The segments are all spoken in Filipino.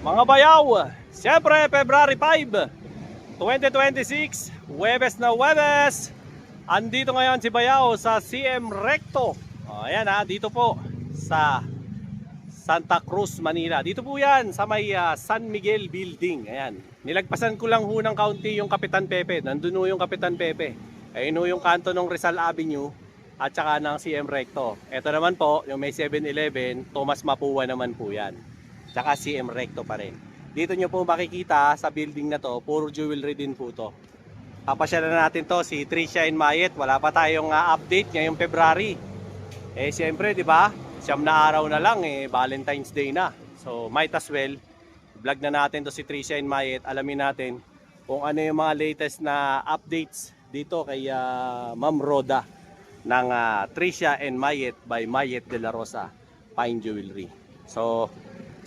Mga bayaw, siyempre February 5, 2026, Huwebes. Andito ngayon si Bayaw sa CM Recto. Ayan dito po sa Santa Cruz, Manila. Dito po yan sa may San Miguel Building. Ayan. Nilagpasan ko lang ho ng kaunti yung Kapitan Pepe. Nandun ho yung Kapitan Pepe. Ayun ho yung kanto ng Rizal Avenue at saka ng CM Recto. Ito naman po, yung may 7-Eleven, Tomas Mapua naman po yan. Tsaka CM Recto pa rin. Dito nyo po makikita sa building na to, puro jewelry din po to. Papasyalan natin to si Tricia and Mayet. Wala pa tayong update ngayong February. Eh siyempre, di ba? Siyam na araw na lang Valentine's Day na. So might as well vlog na natin to si Tricia and Mayet. Alamin natin kung ano yung mga latest na updates dito kay Ma'am Roda ng Tricia and Mayet by Mayet de la Rosa Fine Jewelry. So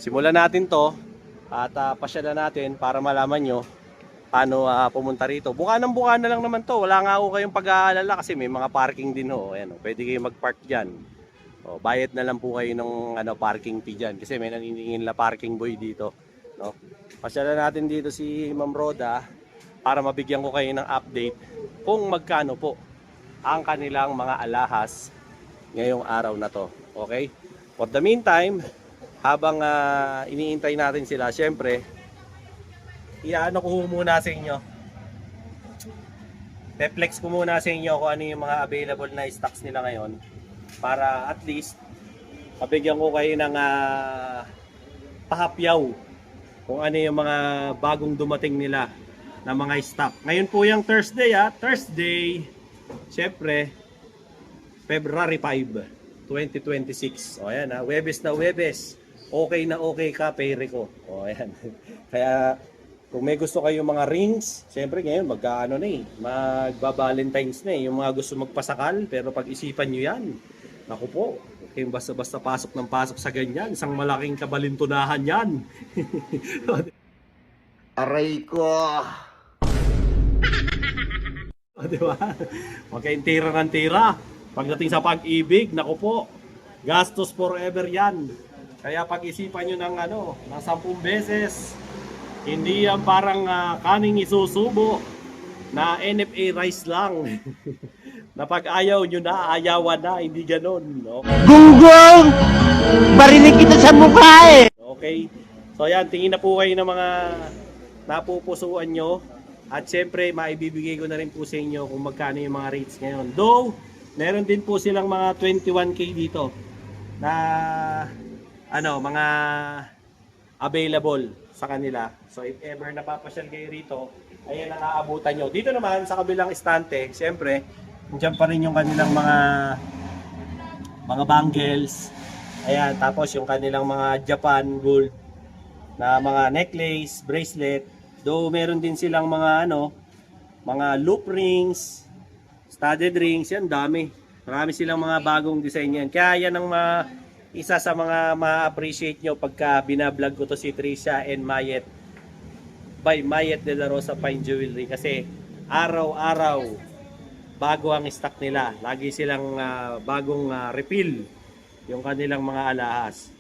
simulan natin to at pasyalan natin para malaman nyo paano pumunta rito. Buka na lang naman to. Wala nga ako kayong pag-aalala kasi may mga parking din ho. Ayan, pwede kayo mag-park dyan. Bayad na lang po kayo ng parking fee dyan kasi may naniningil na parking boy dito. No? Pasyalan natin dito si Ma'am Roda para mabigyan ko kayo ng update kung magkano po ang kanilang mga alahas ngayong araw na to. Okay? For the meantime, habang iniintay natin sila, syempre, iano ko muna sa inyo. Reflex ko muna sa inyo kung ano yung mga available na stocks nila ngayon para at least mabigyan ko kayo ng pahapyaw kung ano yung mga bagong dumating nila na mga stock. Ngayon po yung Thursday Thursday, syempre, February 5, 2026. O ayan Huwebes na Huwebes. Okay na okay ka, pere ko. O ayan. Kaya kung may gusto kayong mga rings, siyempre ngayon magba-Valentine's na yung mga gusto magpasakal, pero pag-isipan nyo yan. Naku po, okay, basta-basta pasok ng pasok sa ganyan, isang malaking kabalintunahan yan. Aray ko! Diba? Huwag kayong tira ng tira. Pagdating sa pag-ibig, naku po, gastos forever yan. Kaya pag-isipan nyo ng 10 beses. Hindi yan parang kaning isusubo na NFA rice lang. Na pag ayaw nyo na, ayawan na, hindi ganon. Okay? Gunggong! Barinig kita sa mukha Okay? So yan, tingin na po kayo ng mga napupusuan nyo. At syempre, maibibigay ko na rin po sa inyo kung magkano yung mga rates ngayon. Though, meron din po silang mga 21K dito na mga available sa kanila. So if ever napapasyal kayo rito, ayan ang aabutan nyo. Dito naman sa kabilang estante, siyempre, dyan pa rin yung kanilang mga bangles. Ayan, tapos yung kanilang mga Japan gold na mga necklace, bracelet. Though meron din silang mga mga loop rings, studded rings, yan dami. Marami silang mga bagong design yan. Kaya yan ang isa sa mga ma-appreciate nyo pagka binablog ko to si Tricia and Mayet by Mayet de la Rosa Fine Jewelry kasi araw-araw bago ang stock nila. Lagi silang bagong refill yung kanilang mga alahas.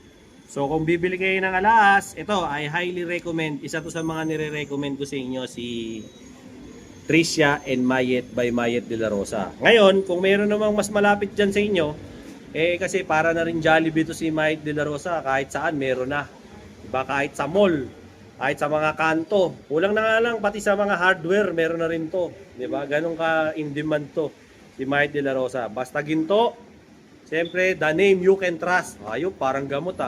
So kung bibili kayo ng alahas, ito I highly recommend. Isa to sa mga nire-recommend ko sa inyo, si Tricia and Mayet by Mayet de la Rosa. Ngayon, kung mayroon namang mas malapit dyan sa inyo, kasi para na rin Jollibee to si Mayet de la Rosa, kahit saan meron na. Diba? Kahit sa mall, kahit sa mga kanto. Kulang na nga lang, pati sa mga hardware, meron na rin to. Diba? Ganun ka in demand to, si Mayet de la Rosa. Basta ginto, siyempre, the name you can trust. Ayun, parang gamot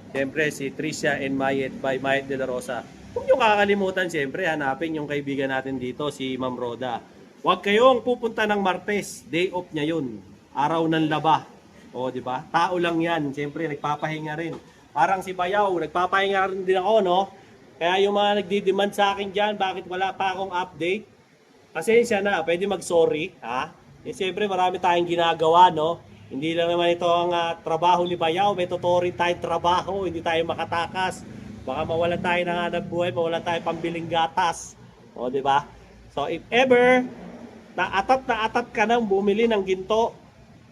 Siyempre, si Tricia and Mayet by Mayet de la Rosa. Huwag nyo kakalimutan, siyempre, hanapin yung kaibigan natin dito, si Ma'am Roda. Huwag kayong pupunta ng Martes, day off niya yun. Araw ng laba. O, di ba? Tao lang yan. Siyempre, nagpapahinga rin. Parang si Bayaw, nagpapahinga rin din ako, no? Kaya yung mga nagdi-demand sa akin dyan, bakit wala pa akong update? Pasensya na, pwede mag-sorry, siyempre, marami tayong ginagawa, no? Hindi lang naman ito ang trabaho ni Bayaw. May totoo rin tayong trabaho. Hindi tayo makatakas. Baka mawala tayo ng hanap buhay, mawala tayo pambiling gatas. O, di ba? So, if ever, na atat ka nang bumili ng ginto,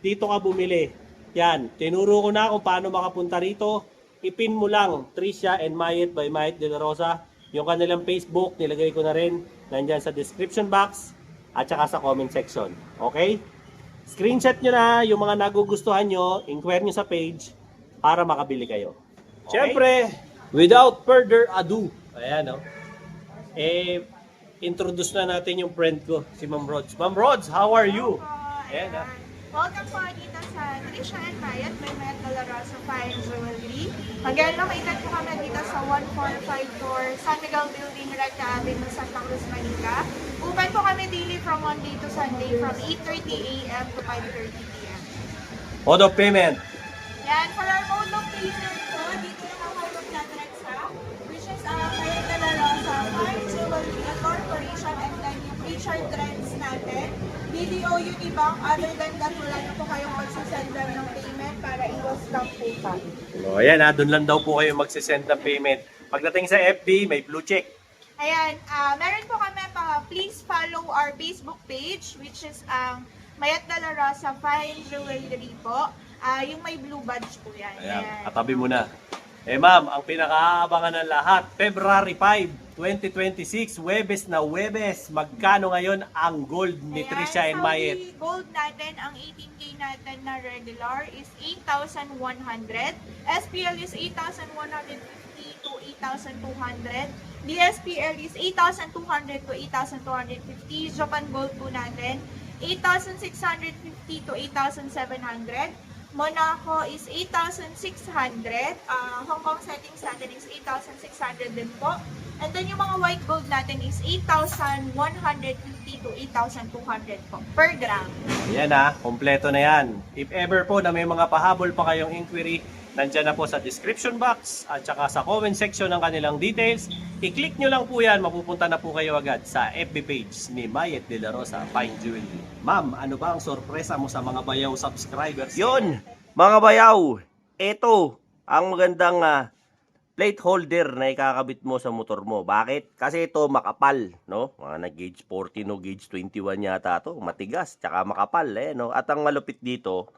dito ka bumili. Yan, tinuro ko na kung paano makapunta rito. ipin mo lang Trisha and Mayet by Mayet De La Rosa. Yung kanilang Facebook, nilagay ko na rin. Nandyan sa description box at saka sa comment section. Okay? Screenshot nyo na yung mga nagugustuhan nyo, inquire nyo sa page para makabili kayo. Okay? Siyempre, without further ado, ayan o. Introduce na natin yung friend ko, si Ma'am Rods. Ma'am Rods, how are you? Ayan ah. Welcome po dito sa Trisha and Mayet by Mayet De La Rosa Fine Jewelry. Again, located po kami dito sa 1454 San Miguel Building, Recta Avenue, Santa Cruz, Manila. Open po kami daily from Monday to Sunday from 8:30 a.m. to 5:30 p.m. Mode of payment. Yan, for our mode of payment po, dito na ang mode of direct sa, which is Mayet De La Rosa Fine Jewelry Corporation, and then yung Richard Trends natin. BDO Unibank, other than that, wala na po kayong magsasend lang ng payment para iwas lang po pa. O, ayan ha, doon lang daw po kayo magsisend ng payment. Pagdating sa FB, may blue check. Ayan, meron po kami please follow our Facebook page, which is Mayet De La Rosa Fine Jewelry po. Yung may blue badge po yan. Ayan, katabi mo na. Ma'am, ang pinakaabangan ng lahat, February 5, 2026, Webes na Webes. Magkano ngayon ang gold ni Trisha and Mayet? Saudi gold natin, ang 18K natin na regular is 8,100. SPL is 8,150 to 8,200. DSPL is 8,200 to 8,250. Japan gold po natin, 8,650 to 8,700. Monaco is 8,600. Hong Kong settings natin is 8,600 din po. And then yung mga white gold natin is 8,150 to 8,200 po per gram. Ayan ha, kompleto na yan. If ever po na may mga pahabol pa kayong inquiry, nandyan na po sa description box at saka sa comment section ng kanilang details. I-click nyo lang po yan, mapupunta na po kayo agad sa FB page ni Mayet De La Rosa Fine Jewelry. Ma'am, ano ba ang sorpresa mo sa mga bayaw subscribers? Yun, mga bayaw, ito ang magandang plate holder na ikakabit mo sa motor mo. Bakit? Kasi ito makapal, no? Mga nag-gauge 40 no, gauge 21 yata to, matigas, tsaka makapal, no? At ang malupit dito,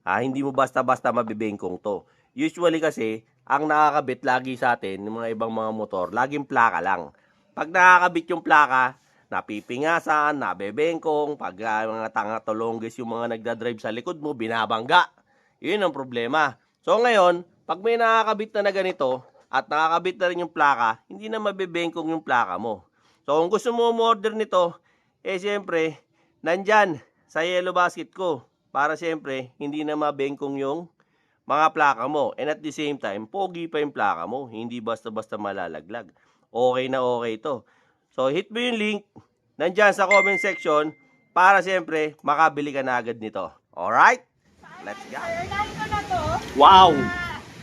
hindi mo basta-basta mabibengkong to. Usually kasi, ang nakakabit lagi sa atin, ng mga ibang mga motor, laging plaka lang. Pag nakakabit yung plaka, napipingasan, nabebengkong, pag mga tanga-tolongges yung mga nagdadrive sa likod mo, binabangga. Yun ang problema. So ngayon, pag may nakakabit na ganito, at nakakabit na rin yung plaka, hindi na mabebengkong yung plaka mo. So kung gusto mo order nito, siyempre, nandyan sa yellow basket ko. Para siyempre, hindi na mabengkong yung mga plaka mo. And at the same time, pogi pa yung plaka mo. Hindi basta-basta malalaglag. Okay na okay ito. So, hit mo yung link nandyan sa comment section para siyempre, makabili ka na agad nito. Alright? Let's go. Unahin ko na to. Wow!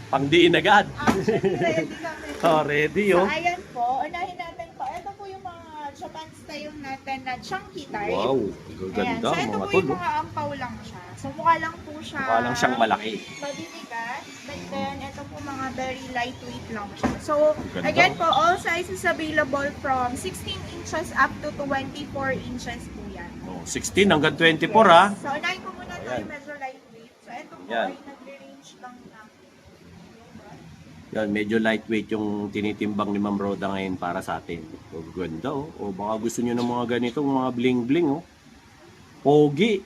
Pangdiin agad. Actually, ready kami. Ready So, ayan po. Unahin natin po. Ito po yung mga Japan style natin na chunky type. Wow, Ayan. ganda So, ito mga po tol. yung mga ampaw lang siya. So, mukha lang po siya. Mukha lang siyang malaki. Mabibigat. But then, ito po mga very lightweight lang siya. So, Ganda. again po, all sizes available from 16 inches up to 24 inches po yan. 16 hanggang 24 ha. So, unahin ko muna tayo Ayan. medyo lightweight. So, ito po Ayan. ay nag-range lang na. Yan, medyo lightweight yung tinitimbang ni Ma'am Roda ngayon para sa atin. O, ganda oh. O baka gusto nyo ng mga ganito, mga bling-bling oh. Pogi.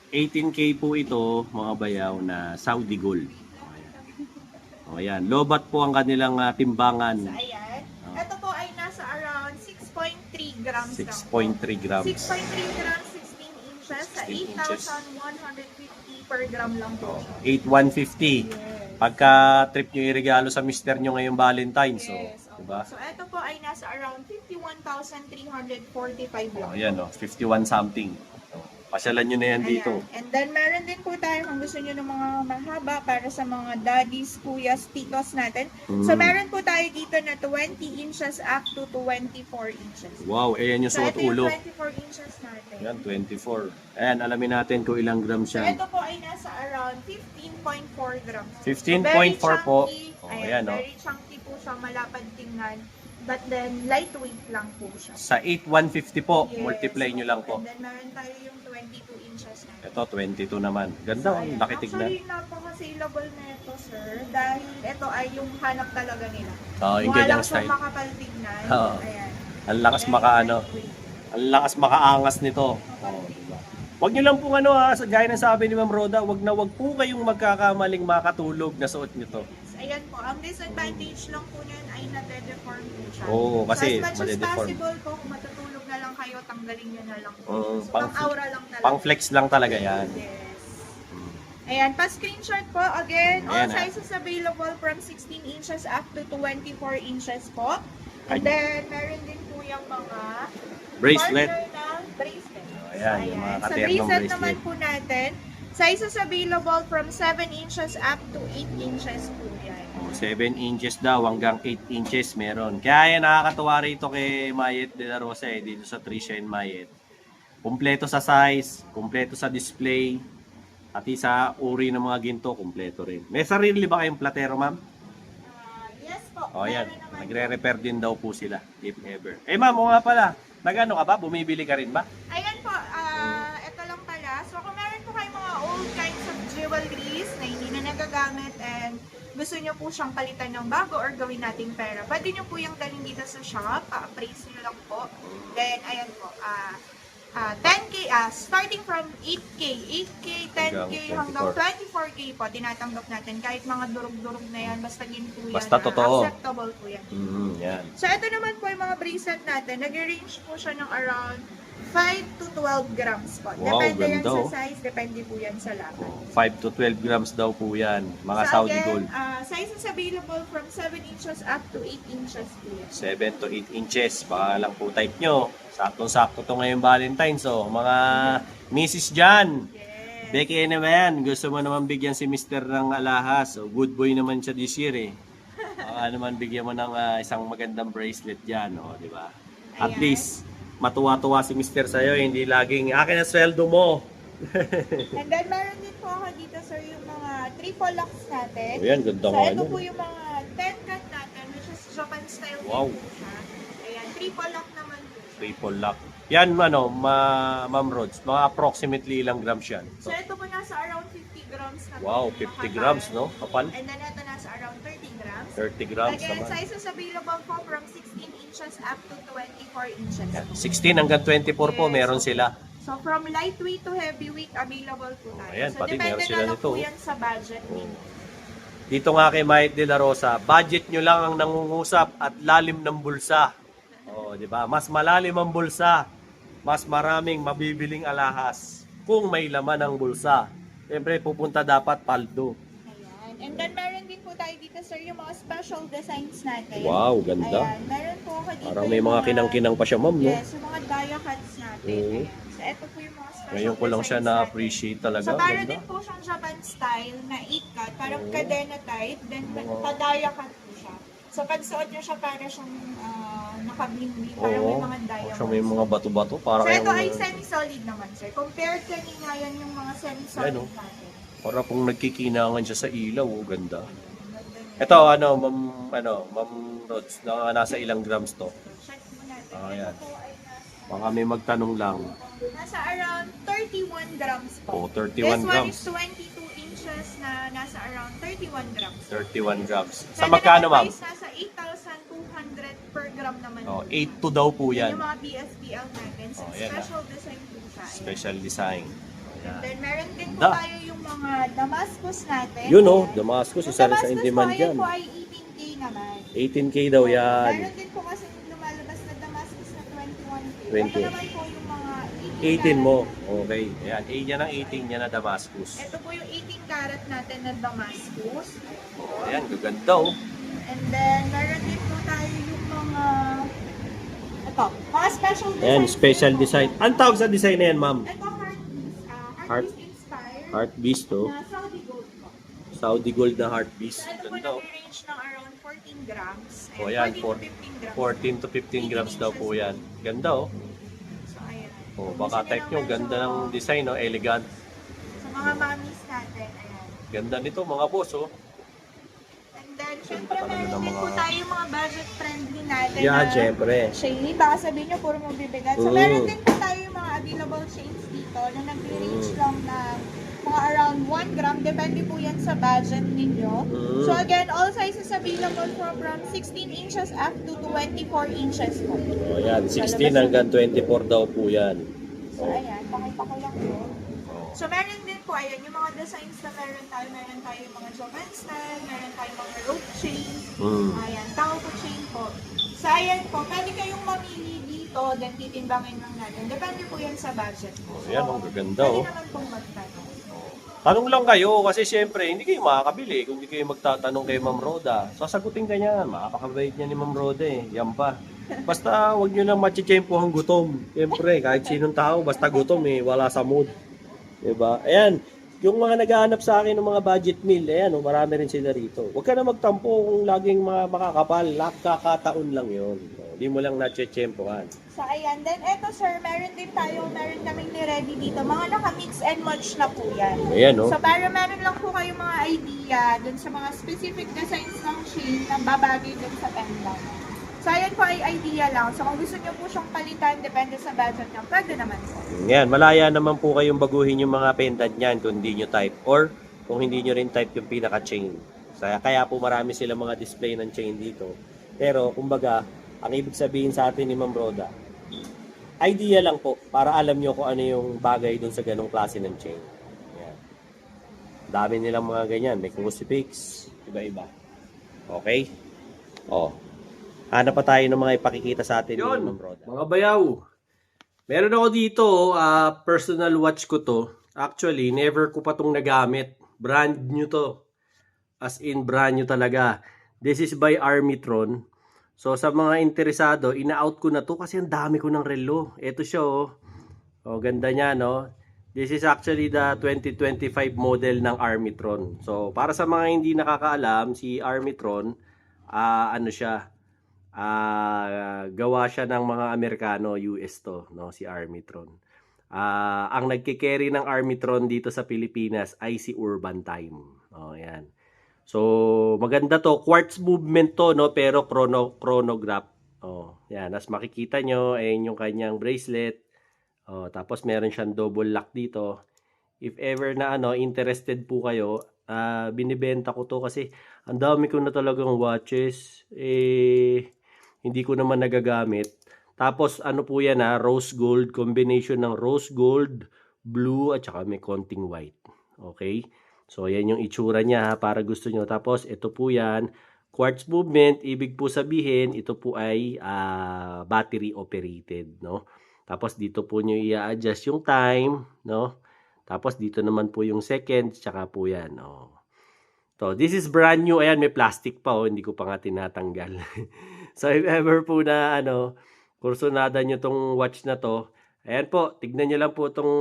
18K po ito, mga bayaw, na Saudi gold. O yan, lobat po ang kanilang timbangan. So, ayan. Ito po ay nasa around 6.3 grams lang po. 6.3 grams. 6.3 grams, 16 inches sa 8,150 per gram lang po. 8,150. Yes. Pagka trip nyo iregalo sa mister nyo ngayong Valentine's. So, Yes, okay. diba? So, ito po ay nasa around 51,345 lang. O yan o, 51 something. Pasyalan nyo na yan dito. Ayan. And then, meron din po tayo kung gusto nyo ng mga mahaba para sa mga daddies, kuyas, titos natin. So, meron po tayo dito na 20 inches up to 24 inches. Wow, ayan yung So, suot ito yung ulo. 24 inches natin. Yan, 24. Ayan, alamin natin kung ilang grams So, siya. ito po ay nasa around 15.4 grams. 15.4 po. chunky. Oh, Ayan, ayan, oh. very chunky po siya, malapad tingnan. But then, lightweight lang po siya. Sa 8,150 po, Yes. multiply nyo lang po. And then, meron tayo yung 22 inches na. Ito, 22 naman. Ganda, oh, Ayan. laki tignan. Actually, napaka-saleable na ito, sir. Dahil ito ay yung hanap talaga nila. Oo, yung Mukha ganyang lang siyang style. makapal tignan. Oo. Ayan. Ang lakas makaano. Ang lakas makaangas nito. Oh, diba? Wag nyo lang pong ano ha, gaya ng sabi ni Ma'am Roda, wag po kayong magkakamaling makatulog na suot nyo to. Ayan po, ang disadvantage lang po niyan ay nade-deform po siya. Oo, kasi so, as much as made-deform. possible po, kung matutulog na lang kayo, tanggalin nyo na lang po. So, pang- pang-aura lang talaga. Pang-flex lang talaga yan. Yes. Ayan, pa-screenshot po. Again, all Ayan, sizes available from 16 inches up to 24 inches po. And Ay. then, meron din po yung mga Bracelet. partner na bracelet. Ayan, yung mga Sa katernong bracelet bracelet. naman po natin, sizes available from 7 inches up to 8 inches po yan. 7 inches daw hanggang 8 inches meron. Kaya yan nakakatuwa rito kay Mayet de la Rosa dito sa Tricia and Mayet. Kumpleto sa size, kumpleto sa display, pati sa uri ng mga ginto, kumpleto rin. May sarili ba kayong platero, ma'am? Yes po. O yan, meron naman. nagre-repair din daw po sila, if ever. Eh ma'am, o nga pala, nagano ka ba? Bumibili ka rin ba? Ayan po, ito lang pala. So kung meron po kayong mga old kinds of jewelries na hindi na nagagamit and gusto nyo po siyang palitan ng bago or gawin nating pera, pwede nyo po yung dalhin dito sa shop, appraise nyo lang po. Then, ayan po, 10K, starting from 8K, 10K hanggang 24K po, tinatanggap natin. Kahit mga durog-durog na yan, basta ginto yan, Basta totoo. acceptable po yan. Yan. So, ito naman po yung mga bracelet natin. Nag-range po siya ng around 5 to 12 grams po. Wow, Depende yan ganda, sa oh. size, depende po yan sa laman. 5 to 12 grams daw po yan, mga So Saudi again, gold. sizes available from 7 inches up to 8 inches po yan. 7 to 8 inches, baka lang po type nyo. Saktong-sakto to ngayong Valentine's, oh. Mga misis dyan, Yes. Becky naman, gusto mo naman bigyan si Mr. ng alahas. So, good boy naman siya this year eh. Baka naman bigyan mo ng isang magandang bracelet dyan, oh, di ba? At Ayan. least, matuwa-tuwa si Mr. sa'yo, hindi laging, akin ang sweldo mo. And then, meron din po ako dito, sir, yung mga triple locks natin. Ayan, ganda So, nga ito nun. po yung mga 10 cut natin, which is Japan style din Wow. po siya. Ayan, triple lock naman po siya. Triple lock. Yan, Ma'am Rods, mga approximately ilang grams yan. So, ito po nasa around 50 grams na po. Wow, yung 50 makapal. grams, no? Kapal. And then, ito nasa around 30 grams. 30 grams Again, naman. sizes available po from 16 inches up to 24 inches. Yan, 16 hanggang 24 po, Yes, meron so- sila. So, from lightweight to heavyweight, available po tayo. ayan, so, pati meron depende sila na lang nito, po oh. yan sa budget ninyo. Dito nga kay Mayet de la Rosa, budget nyo lang ang nangungusap at lalim ng bulsa. Oh, di ba? Mas malalim ang bulsa, mas maraming mabibiling alahas kung may laman ang bulsa. Siyempre, pupunta dapat paldo. Ayan. And then, meron din po tayo dito, sir, yung mga special designs natin. Wow, ganda. Ayan, meron po ako dito. Parang may yung mga kinang-kinang pa siya, ma'am, no? Yes, yung mga dia cuts natin. Oo. Ayan. So, ito po yung mga special Ngayon ko lang siya designs natin. na-appreciate talaga. So, para Ganda. din po siyang Japan style na 8-cut, parang Oo. cadena type, then pa-dia cut po siya. So, pag suot nyo siya, para siyang nakabling-bling, parang may Oo. mga diamonds. Siya may mga bato-bato. Para So, ito kayong, ay semi-solid naman, sir. Compared kanina yan yung mga semi-solid Ayan, oh. natin. para pong nagkikinangan siya sa ilaw. Oh, ganda. Ganda niya. Ito, Ma'am Rods, nasa ilang grams to? Check mo natin. Ayan. Ito po ay Baka may magtanong lang. nasa around 31 grams po. Oh, 31 This one grams. is 22 inches na nasa around 31 grams. 31 grams. So, Sa ito magkano, naman ma'am? guys, nasa 8,200 per gram naman. Oh, po. 8 to daw po Yan yan. yung mga BSPL natin. So, Oh, yan, special design po siya. Ayan. Special design. And Ayan. then, meron din po Da. tayo yung mga Damascus natin. Yun oh, Ayan. Damascus, Yung isa rin sa Damascus in-demand po, ayan yan. po ay 18K naman. 18K daw yan. Meron din po kasi lumalabas na Damascus na 21K. 20. Ito naman po yung mga 18 mo. Okay. Ayan, A niya ng 18 niya na Damascus. Ito po yung 18 karat natin na Damascus. Ayan, gaganda oh. And then, meron din po tayo yung mga mga special design. Ayan, special design. Ang tawag sa design na yan, ma'am? Ito, Heart- Heart Beast inspired. Heart beast oh. Na Saudi gold po. Saudi gold na heart beast. So, ito po Ganda oh. nag-range ng around 14 grams. O yan, 14 to 15 grams. 14 to 15 grams daw po yan. Ganda oh. So, ayan. Oh, baka type nyo, ganda ng design oh, elegant. Sa mga mommies natin, ayan. Ganda nito mga boss oh. And then syempre Talaga meron ng din po mga- tayo mga budget friendly natin Yan, na syempre. chain. Baka sabihin nyo, puro mo bibigat. So, meron din po tayo yung mga available chains dito na nag-range lang ng mga around 1 gram. Depende po yan sa budget ninyo. So, again, all sizes available from 16 inches up to 24 inches po. O yan, 16 hanggang 24 daw po yan. So, ayan, pakita ko lang po. So, meron din po, ayan, yung mga designs na meron tayo yung mga Japan style, meron tayo mga rope chain, ayan, Tauco chain po. So, ayan po, pwede kayong mamili dito, then titimbangin lang natin. Depende po yan sa budget po. Ayan, ang gaganda, Pwede oh. naman pong magtanong. Tanong lang kayo kasi syempre hindi kayo makakabili kung hindi kayo magtatanong kay Ma'am Roda. Sasagutin ka niya, makakabait niya ni Ma'am Roda eh. Yan pa. Basta wag niyo lang machichempo ang gutom. Syempre, kahit sinong tao, basta gutom eh, wala sa mood. Diba? Ayan, yung mga naghahanap sa akin ng mga budget meal, ayan, oh, marami rin sila rito. Huwag ka na magtampo kung laging makakapal, kakataon lang yun. Hindi mo lang nachichempohan. So, ayan. Then, eto sir, meron kaming ni-ready dito. Mga naka-mix and match na po yan. Ayan, oh. So, para meron lang po kayong mga idea dun sa mga specific designs ng chain na babagay dun sa pendant. So, ayan po ay idea lang. So, kung gusto nyo po siyang palitan, depende sa budget nyo, pwede naman po. Yan, malaya naman po kayong baguhin yung mga pendant niyan kung hindi nyo type or kung hindi nyo rin type yung pinaka-chain. Kaya po marami sila mga display ng chain dito. Pero, kumbaga, ang ibig sabihin sa atin ni Ma'am Roda, idea lang po para alam nyo kung ano yung bagay dun sa ganong klase ng chain. Yan. Dami nilang mga ganyan. May crucifix, iba-iba. Okay? Oh. Hanap pa tayo ng mga ipakikita sa atin ni Ma'am Roda. Mga bayaw, meron ako dito, personal watch ko to. Actually, never ko pa tong nagamit. Brand new to. As in, brand new talaga. This is by Armitron. So, sa mga interesado, ina-out ko na to kasi ang dami ko ng relo. Ito siya, oh. Oh, ganda niya, no? This is actually the 2025 model ng Armitron. So, para sa mga hindi nakakaalam, si Armitron, ano siya, gawa siya ng mga Amerikano, US to, no, si Armitron. Ang nagke-carry ng Armitron dito sa Pilipinas ay si Urban Time. Oh, yan. So, maganda to, quartz movement to, no, pero chronograph. Oh, yan, as makikita nyo, ayun yung kanyang bracelet. Oh, tapos meron siyang double lock dito. If ever na interested po kayo, binibenta ko to kasi ang dami ko na talagang watches. Hindi ko naman nagagamit. Tapos ano po yan, rose gold, combination ng rose gold, blue at saka may konting white. Okay? So yan yung itsura niya para gusto nyo. Tapos ito po yan, quartz movement, ibig po sabihin ito po ay battery operated, no? Tapos dito po nyo i-adjust yung time, no? Tapos dito naman po yung seconds, tsaka po yan, no? So this is brand new. Ayan, may plastic pa, oh, hindi ko pa nga tinatanggal. So if ever po na kursunada nyo tong watch na to, ayan po, tignan nyo lang po tong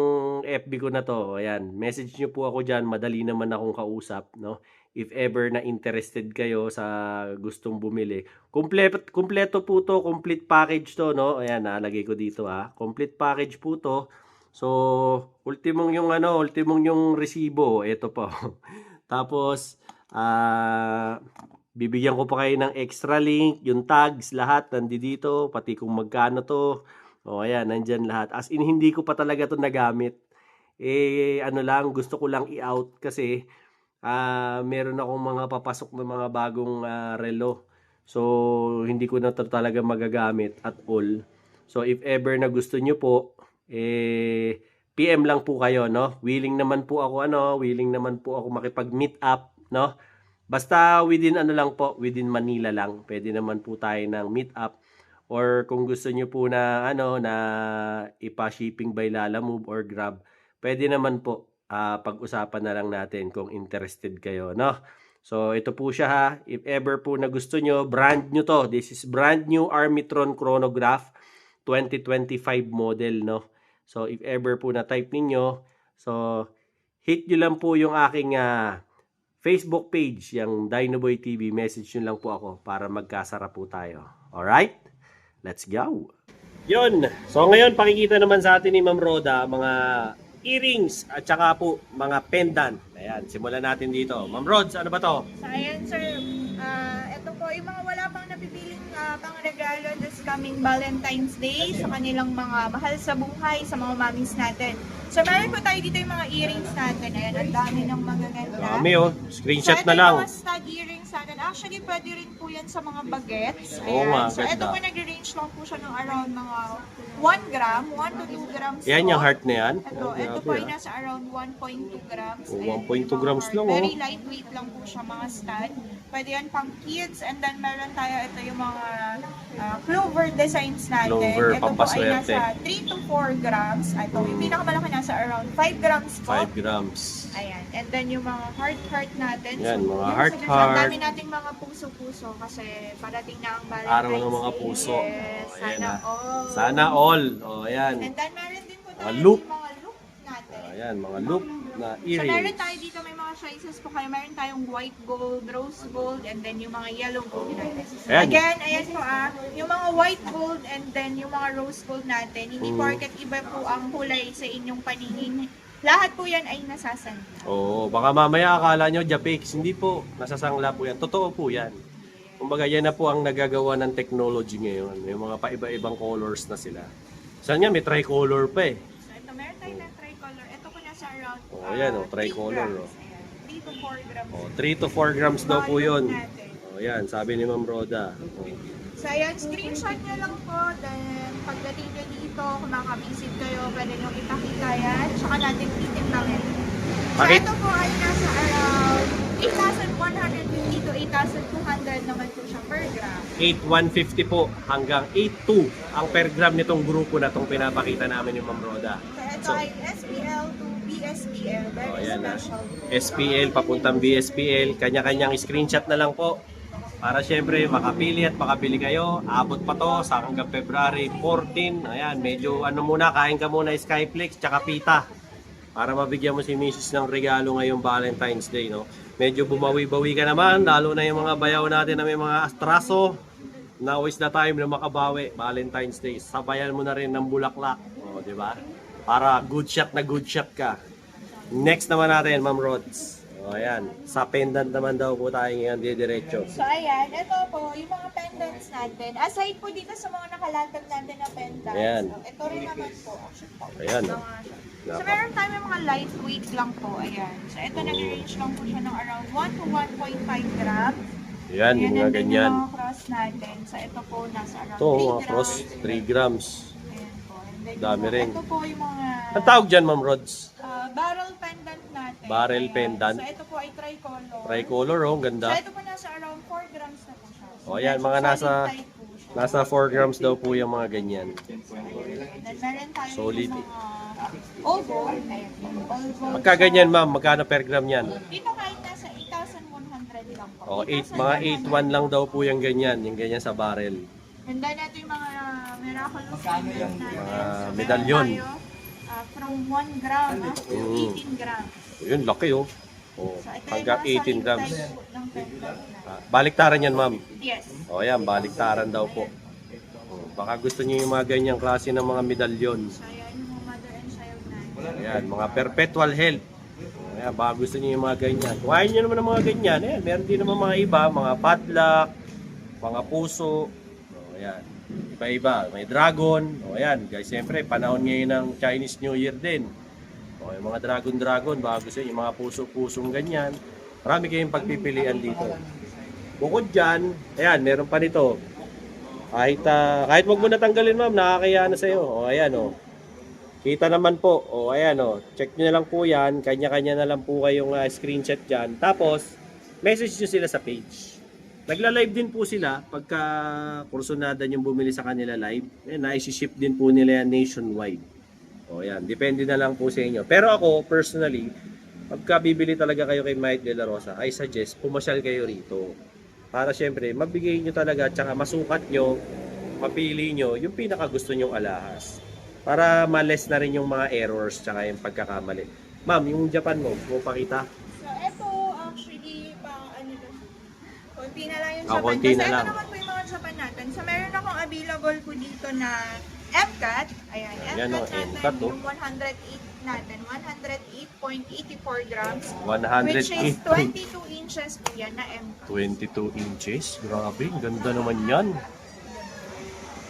FB ko na to. Ayan, message nyo po ako dyan, madali naman akong kausap, no? If ever na interested kayo sa gustong bumili. Kompleto po to, complete package to, no? Ayan, nalagay ko dito, complete package po to. So, ultimong yung resibo, ito po. Tapos, bibigyan ko pa kayo ng extra link, yung tags, lahat nandito, pati kung magkano to. O ayan, nandyan lahat. As in, hindi ko pa talaga to nagamit. Gusto ko lang i-out kasi meron akong mga papasok na mga bagong relo. So, hindi ko na to talaga magagamit at all. So, if ever na gusto nyo po, PM lang po kayo, no? Willing naman po ako makipag-meet up, no? Basta within within Manila lang. Pwede naman po tayo ng meet up. Or kung gusto niyo po na na ipa-shipping by Lalamove or Grab, pwede naman po pag-usapan na lang natin kung interested kayo, no? So ito po siya, if ever po na gusto niyo, brand new to. This is brand new Armitron chronograph 2025 model, no? So if ever po na type ninyo, so hit nyo lang po yung aking Facebook page, yung Dinoboy TV, message nyo lang po ako para magkasara po tayo. Alright? Let's go! Yun! So ngayon, pakikita naman sa atin ni Ma'am Roda mga earrings at saka po mga pendant. Ayan, simulan natin dito. Ma'am Rods, ano ba to? So, ayan sir, Ito po, yung mga wala pang napipiling pang regalo this coming Valentine's Day sa kanilang mga mahal sa buhay, sa mga mommies natin. So, meron po tayo dito yung mga earrings natin. Ayan, ang dami ng magaganda. Dami oh. Screenshot So, na ito lang. yung mga stud earrings natin. Actually, pwede rin po yan sa mga bagets. Oo nga, So, ito ganda. po nagre-range lang po siya ng around mga 1 gram, 1 to 2 grams. Yan po. yung heart na yan. Ito Oh, po grabe, ay ah. nasa around 1.2 grams. Oh, Ayan, 1.2 yung mga grams heart. lang, oh. Very lightweight lang po siya, mga stud. Pwede yan pang kids. And then meron tayo ito yung mga clover designs natin. Clover, Ito po ay pampaswerte. nasa 3 to 4 grams. Ito, yung pinakamalaki nasa around 5 grams po. 5 grams. Ayan. And then yung mga heart natin. Yan, mga yun, heart, sa heart. dami nating mga puso-puso kasi parating na ang Valentine's Araw ng mga Day. puso. Yes, Oh, ayan sana na. all. Sana all. Oh, ayan. And then meron din po tayo Mga loop. yung mga loop natin. Ayan, mga loop na So meron earrings. tayo dito, may mga choices po kayo. Meron tayong white gold, rose gold, and then yung mga yellow gold natin. Ayan. Again, ayan po yung mga white gold and then yung mga rose gold natin, hindi porket iba po ang kulay sa inyong paningin. Lahat po yan ay nasasangla. Oo, baka mamaya akala nyo Japix. Hindi po, nasasangla po yan. Totoo po yan. Kumbaga yan na po ang nagagawa ng technology ngayon. May mga paiba-ibang colors na sila. Saan nga, may tricolor pa eh. So ito, meron tayo na tricolor. Ito po nasa around Oh, ayan, 3 tricolor, grams. oh. Ayan, 3 to 4 grams. Oh, 3 to 4 grams daw po yun. Natin. Oh, yan, sabi ni Ma'am Roda. Oh. So, ayan, screenshot nyo lang po. Then, pagdating nyo dito, kung makabisit kayo, pwede nyo ipakita yan. Tsaka natin titimbangin. So, Bakit? ito po ay nasa around 8,150 to 8,200 naman po siya per gram. 8,150 po hanggang 8,2 ang per gram nitong grupo na itong pinapakita namin ni Ma'am Roda. So, ito So, ay SPL to BSPL. Very Oh, ayan na. special. SPL papuntang BSPL, kanya-kanyang screenshot na lang po. Para syempre makapili at makabili kayo. Abot pa to sa hanggang February 14. Ayan, medyo ano muna, kain ka muna Skyflex tsaka pita. Para mabigyan mo si Mrs. ng regalo ngayong Valentine's Day, no? Medyo bumawi-bawi ka naman, lalo na yung mga bayaw natin na may mga astraso. Now is the time na makabawi, Valentine's Day. Sabayan mo na rin ng bulaklak, o, di ba? Para good shot na good shot ka. Next naman natin, Ma'am Rods. O, ayan. Sa pendant naman daw po tayo ngayon, diretso. So, ayan. Ito po, yung mga pendants natin. Aside po dito sa mga nakalatag natin na pendants. Ayan. Ito rin naman po. Ayan, Mga- So, meron tayo may mga lightweight lang po. Ayan. So, ito nag-range lang po siya ng around 1 to 1.5 grams. Ayan, yung mga and then ganyan. yung mga cross natin. So, ito po nasa around Ito, 3 mga grams. cross, 3 grams. Ayan po. And then Dami yung- rin. Ito po yung mga Ang tawag dyan, Ma'am Rods? barrel pendant natin. Barrel Ayan. pendant. So, ito po ay tricolor. Tricolor, oh, So, ganda. ito po nasa around 4 grams na po siya. So, O, ayan, medyo mga solid nasa- type po siya. Nasa 4 grams daw po yung mga ganyan. And then meron tayo Solid. yung mga all gold. Ayan, all gold. Pagka ganyan, ma'am, magkano per gram yan? Dito kahit nasa 8,100 lang po. O, mga 8,1 lang daw po yung ganyan sa barrel. And then ito yung mga miraculous pendant natin. Mga So, medalyon. meron tayo, from 1 gram to 18 grams. Yun, laki oh. O, So, ito yung hanggang mga 18 solid grams. type po ng pendant natin. Baliktaran yan, ma'am. Yes. O, ayan, baliktaran daw po. O, baka gusto niyo yung mga ganyang klase ng mga medalyon. So, ayan yung mga mother and child natin. Ayan, mga perpetual health. Ayan, baka gusto niyo yung mga ganyan. Kung ayaw niyo naman ng mga ganyan, ayan, meron din naman mga iba, mga padlock, mga puso. O, ayan, iba-iba. May dragon. O, ayan, guys, siyempre, panahon ngayon ng Chinese New Year din. O, yung mga dragon, baka gusto niyo yung mga puso-pusong ganyan. Marami kayong pagpipilian dito. Bukod dyan, ayan, meron pa nito. Kahit wag mo natanggalin, ma'am, nakakaya na sa'yo. O, ayan, o. Kita naman po. O, ayan, o. Check nyo na lang po yan. Kanya-kanya na lang po kayong screenshot dyan. Tapos, message nyo sila sa page. Nagla-live din po sila pagka kursunadan yung bumili sa kanila live. Ayan, na-ship din po nila yan nationwide. O, ayan. Depende na lang po sa inyo. Pero ako, personally, pagka bibili talaga kayo kay Mike De La Rosa, I suggest pumasyal kayo rito. Para syempre, mabigay nyo talaga, tsaka masukat nyo, mapili nyo yung pinaka gusto nyong alahas. Para ma-less na rin yung mga errors, tsaka yung pagkakamali. Ma'am, yung Japan mo pakita? So, ito actually, konti na lang yung Ah, Japan. konti Kasi na ito lang. naman po yung mga Japan natin. So, meron akong available po dito na MCAT. Ayan, Ayan, MCAT oh, natin, MCAT, oh. yung 108 natin, 108.84 grams. 108. Which is 22 inches po yan na MCAS. 22 inches. Grabe, ang ganda naman yan.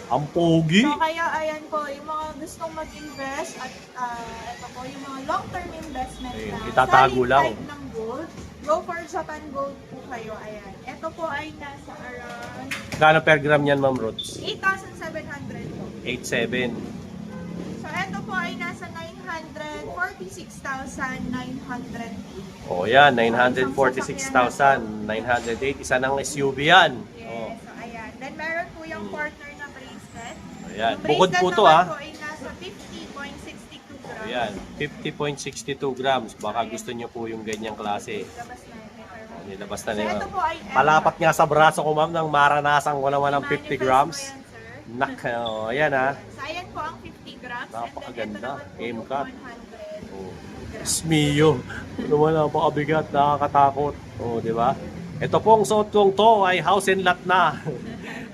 Ang pogi. So kaya ayan po, yung mga gustong mag-invest at ito po, yung mga long-term investment Ayun, na itatago solid lang. type ng gold, go for Japan Gold po kayo. Ayan. Ito po ay nasa around Kano per gram yan, Ma'am Roots? 8,700 po. 8.7. So ito po ay nasa 946,908. O yan, 946,908. Isa ng SUV yan. Oh. Yes, so ayan. Then meron po yung partner na bracelet. Ayan. Yung Bukod po bracelet to naman ha. po ay nasa 50.62 grams. Ayan, 50.62 grams. Baka gusto nyo po yung ganyang klase. Labas na yun. Nilabas na So nila. ito po ay Palapat nga sa braso ko, ma'am, nang maranasan ko naman ng 50 Manifest grams. po yan, sir. Nak, oh, ayan ha. So ayan po ang 50 grams. Napakaganda. And then ito naman po Aim yung cut. 100 Oh. grams. Smio. Ano naman, napakabigat, nakakatakot. Oh, di ba? Ito pong suot kong to ay house and lot na.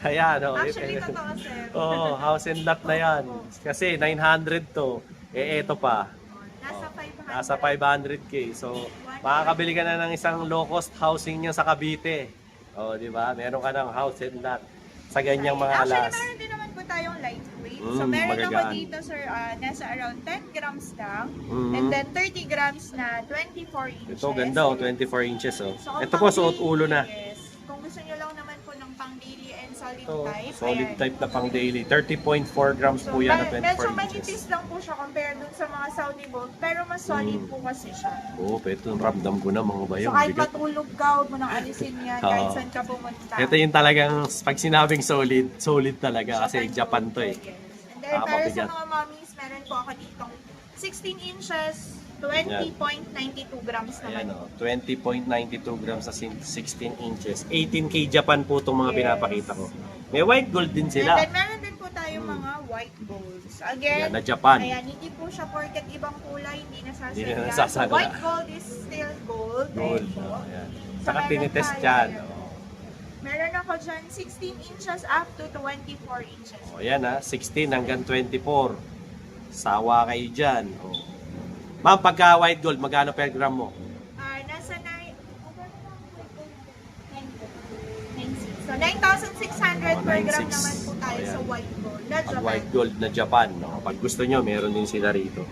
Ayan, oh. Actually, totoo, sir. Oh, house and lot na yan. Kasi 900 to. Eh, eto pa. Nasa 500. Nasa 500k. So, makakabili ka na ng isang low-cost housing niya sa Cavite. Oh, di ba? Meron ka ng house and lot sa ganyang mga Actually, alas. meron din naman po tayong lightweight. So, Mm, meron ako magagaan. dito, sir, nasa around 10 grams lang. Mhm. And then 30 grams na 24 inches. Ito, ganda oh. 24 inches oh. So, kung Ito po, pang suot daily, ulo na. Yes. Kung gusto nyo lang naman po ng pang daily and solid Ito, type. solid ayan. type na pang daily. 30.4 grams po yan na medyo 24 manipis inches. lang po siya compared dun sa mga Saudi Bolt. Pero mas solid po kasi siya. Oo, pero ito ramdam ko na mga bayo. So kahit Bigat. matulog ka, huwag mo nang alisin yan. Oo. Kahit saan ka pumunta. Ito yung talagang, pag sinabing solid, solid talaga kasi Japan to eh. Yes. And then para sa Mabigat. mga mommies, meron po ako ditong 16 inches, 20.92 grams naman. Ayan o, 20.92 grams sa 16 inches. 18K Japan po itong mga Yes. pinapakita ko. May white gold din And sila. then meron din po tayong mga white golds. Again, Yan, na Japan. ayan, hindi po siya porket ibang kulay, hindi nasasadya. Hindi na nasasadya. So, white gold is still gold. Gold. Ayan po. Oh, ayan. So, Saka meron tinitest tayo, dyan. ayan. Meron ako dyan 16 inches up to 24 inches. O yan ha, 16 hanggang 24. Sawa kayo dyan. O. Ma'am, pagka white gold, magkano per gram mo? Nasa 9, so 9,600 per gram 9,600. naman po tayo Ayan. sa white gold. Na Pag Japan. white gold na Japan. No? Pag gusto nyo, meron din sila rito. And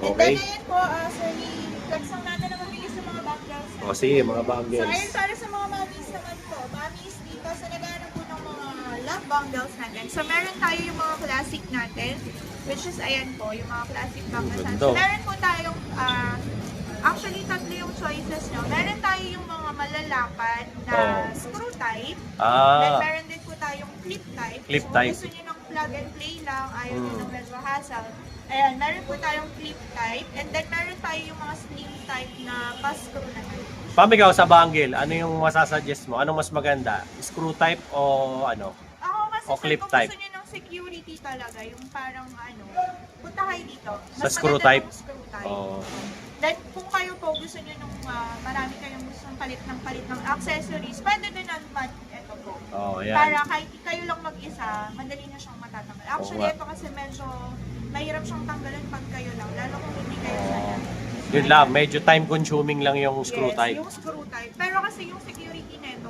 then Okay? ngayon po, sir, i-flex lang natin na mabilis sa mga bangles. O sige, mga So bangles. ayun, para sa mga mommies naman po, mommies dito sa naghahanap po ng mga love bangles natin. So meron tayo yung mga classic natin, which is ayan po, yung mga classic bangles natin. Ganda. So meron po tayong, actually tatlo yung choices nyo. Meron tayo yung mga malalapan na Oh. screw type. Then Ah, meron din po tayong clip type. Clip So, type. kung gusto nyo ng plug and play lang, ayaw nyo Mm. ng medyo hassle. Ayan, meron po tayong clip type. And then meron tayo yung mga slim type na pa-screw naman. pamigaw sa bangle, ano yung masasuggest mo? Anong mas maganda? Screw type o ano? Ako kasi O sir, clip kung type. gusto nyo ng security talaga, yung parang ano, punta kayo dito. Sa screw maganda type? yung screw type. Oh. Then kung kayo po gusto nyo nung marami kayong gustong palit ng accessories, pwede din naman ito po. Oh, yan. Para kahit kayo lang mag-isa, madali na siyang matatanggal. Actually, nga. ito kasi medyo mahirap siyang tanggalin pag kayo lang, lalo kung hindi kayo sanay. Yun lang, medyo time consuming lang yung screw Yes, type. yung screw type. Pero kasi yung security nito,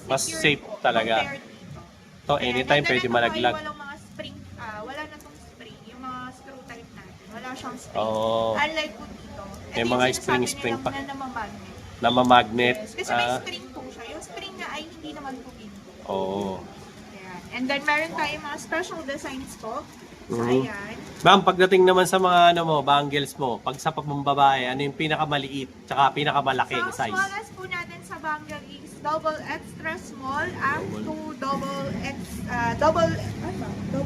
Mas secure safe po talaga. compared dito. To Ayan, anytime and then pwede ito po ay malaglag. walang mga spring, wala na tong spring, yung mga screw type natin. Wala siyang spring. Oo. Unlike po dito. May Ito mga yung sinasabi spring pa. nilang na namamagnet. Namamagnet. Yes, kasi may spring po siya. Yung spring nga ay hindi naman po pinto. Oo. Ayan. And then meron tayong mga special designs po. So, Mhm. ayan. Ma'am, pagdating naman sa mga ano mo, bangles mo, pag sa pagmambabae, ano yung pinakamaliit tsaka pinakamalaking So, ang size? smallest po natin sa bangle is double extra small up to double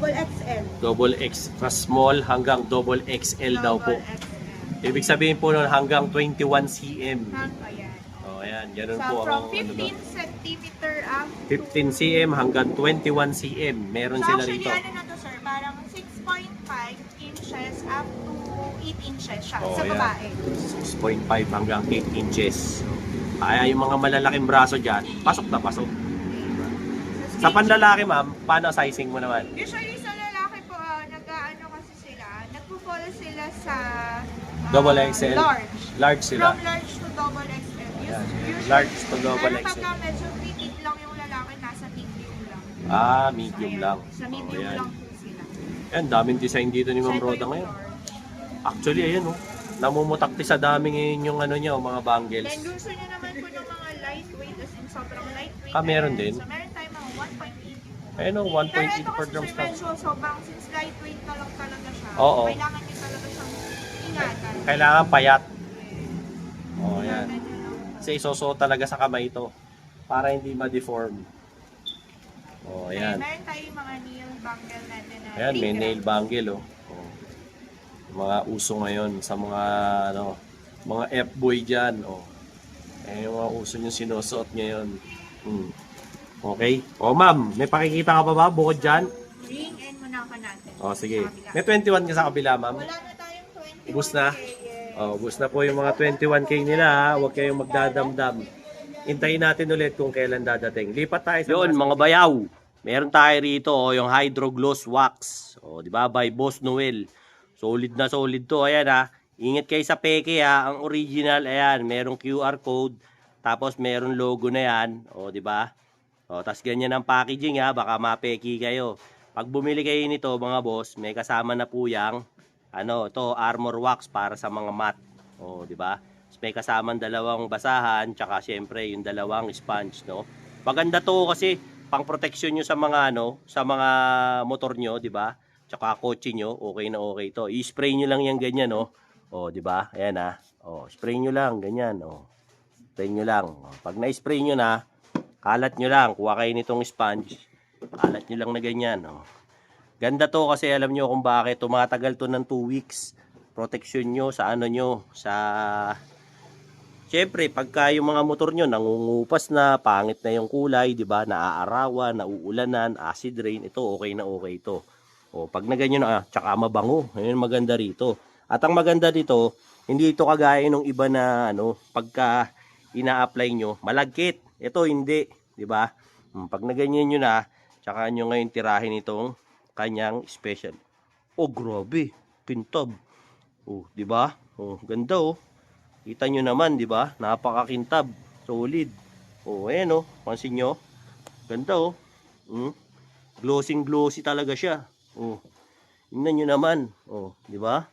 XL. Double extra small hanggang double XL daw po. Double XL. Ibig sabihin po nun hanggang 21 cm. Ayan. Oh, ayan, ganun So, po from ang 15 ano, centimeter up 15 cm hanggang 21 cm. Meron So, sila actually, rito. ano na to, sir? Parang 6.5 inches up to 8 inches siya Oh, sa ayan. babae. 6.5 hanggang 8 inches. Kaya yung mga malalaking braso dyan, pasok na pasok. Sa panlalaki, ma'am, paano sizing mo naman? Usually sa lalaki po, nag-ano kasi sila, nagpo-fall sila sa Double XL. large. Large sila. From large to double XL. Ayan. Usually, Large to double pero XL. pagka medyo petite lang yung lalaki, nasa medium lang. Ah, medium Ayan. lang. Sa medium Ayan. lang po sila. Ayan, daming design dito ni So, Ma'am ito Roda yung ngayon. large. Actually, ayan oh. Namumutakti sa dami ngayon yung ano niya, mga bangles. Then gusto nyo naman po ng mga lightweight, as in sobrang lightweight. Ah, meron ayan. din? So meron tayong mga 1.8. Ayan oh, Pero 1.8 ito per kasi grams sir, lang. medyo sobrang, since lightweight na lang talaga siya, Oo. kailangan nyo talaga siyang ingatan. Kailangan payat. Oh, ayan. Ingatan nyo lang. Kasi isosuot talaga sa kamay ito para hindi ma-deform. Oh, ayan. Meron tayong mga nail bangle natin na Ayan, may 3 nail grams. bangle oh. Oh. Mga uso ngayon sa mga ano, mga F-boy diyan oh. Eh yung mga uso yung sinusuot ngayon. Okay. Oh, ma'am, may pakikita ka pa ba bukod diyan? Ring and muna ka natin. Oh, sige. Sa kabila. May 21 ka sa kabila, ma'am. Wala na tayong 21. Ubus na? Oh, ubus na po yung mga 21K nila ha. Huwag kayong magdadamdam. Hintayin natin ulit kung kailan dadating. Lipat tayo sa yun, mga bayaw. Meron tayo rito oh, yung Hydro Gloss Wax. Oh, di ba? By Boss Noel. Solid na solid to. Ayan ha. Ingat kayo sa peke ha. Ang original, ayan, merong QR code. Tapos meron logo na yan. Oh, di ba? Oh, tas ganyan ang packaging ha. Baka mapeki kayo. Pag bumili kayo nito, mga boss, may kasama na po yang ano, to armor wax para sa mga mat. Oh, di ba? May kasamang dalawang basahan, tsaka syempre yung dalawang sponge, no? Maganda to kasi pang protection nyo sa mga ano, sa mga motor nyo, di ba? Tsaka kotse nyo, okay na okay to. I-spray nyo lang yan ganyan, no? Oh, di ba? Ayan ah. Oh, spray nyo lang ganyan, oh. Spray nyo lang. Oh, pag na-spray nyo na, kalat nyo lang, kuha kayo nitong sponge. Kalat nyo lang na ganyan, oh. Ganda to kasi alam nyo kung bakit tumatagal to ng 2 weeks. Protection nyo sa ano nyo, sa siyempre, pagka yung mga motor nyo nangungupas na, pangit na yung kulay, di ba? Naaarawan, nauulanan, acid rain, ito okay na okay ito. O, pag na ganyan na, tsaka mabango. Ayun maganda rito. At ang maganda dito, hindi ito kagaya ng iba na ano, pagka ina-apply nyo, malagkit. Ito hindi, di ba? Pag na ganyan nyo na, tsaka nyo ngayon tirahin itong kanyang special. Oh, grabe, pintab. Oh, di ba? Oh, ganda oh. Kita nyo naman, di ba? Napakakintab. Solid. Oh, ayan oh. Pansin nyo. Ganda oh. Glossy talaga siya. Oh. Tingnan nyo naman. Oh, di ba?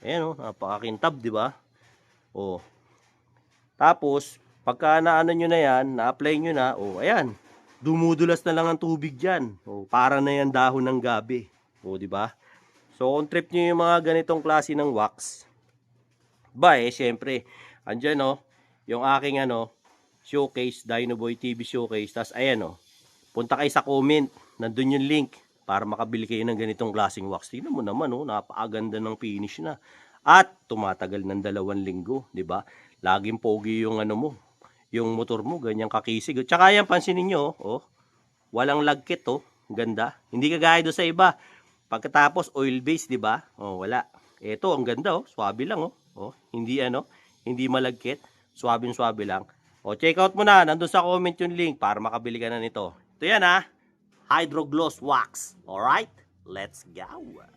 Ayan oh. Napakakintab, di ba? Oh. Tapos, pagka naano nyo na yan, na-apply nyo na, oh, ayan. Dumudulas na lang ang tubig dyan. Oh, para na yan dahon ng gabi. Oh, di ba? So, kung trip nyo yung mga ganitong klase ng wax, ba eh, syempre, andyan oh, yung aking ano, showcase, Dinoboy TV showcase, tas ayan oh, punta kayo sa comment, nandun yung link, para makabili kayo ng ganitong klaseng wax. Tingnan mo naman oh, napakaganda ng finish na. At, tumatagal ng 2 linggo, di ba? Laging pogi yung ano mo, yung motor mo, ganyang kakisig. Tsaka yan, pansinin nyo oh, walang lagkit oh, ganda. Hindi kagaya doon sa iba. Pagkatapos, oil base, di ba? Oh, wala. Ito, ang ganda oh, swabe lang oh. Oh, hindi ano, hindi malagkit, swabing-swabe lang. O, check out mo na, nandun sa comment yung link para makabili ka na nito. Ito yan ha, Hydro Gloss Wax. Alright, let's go.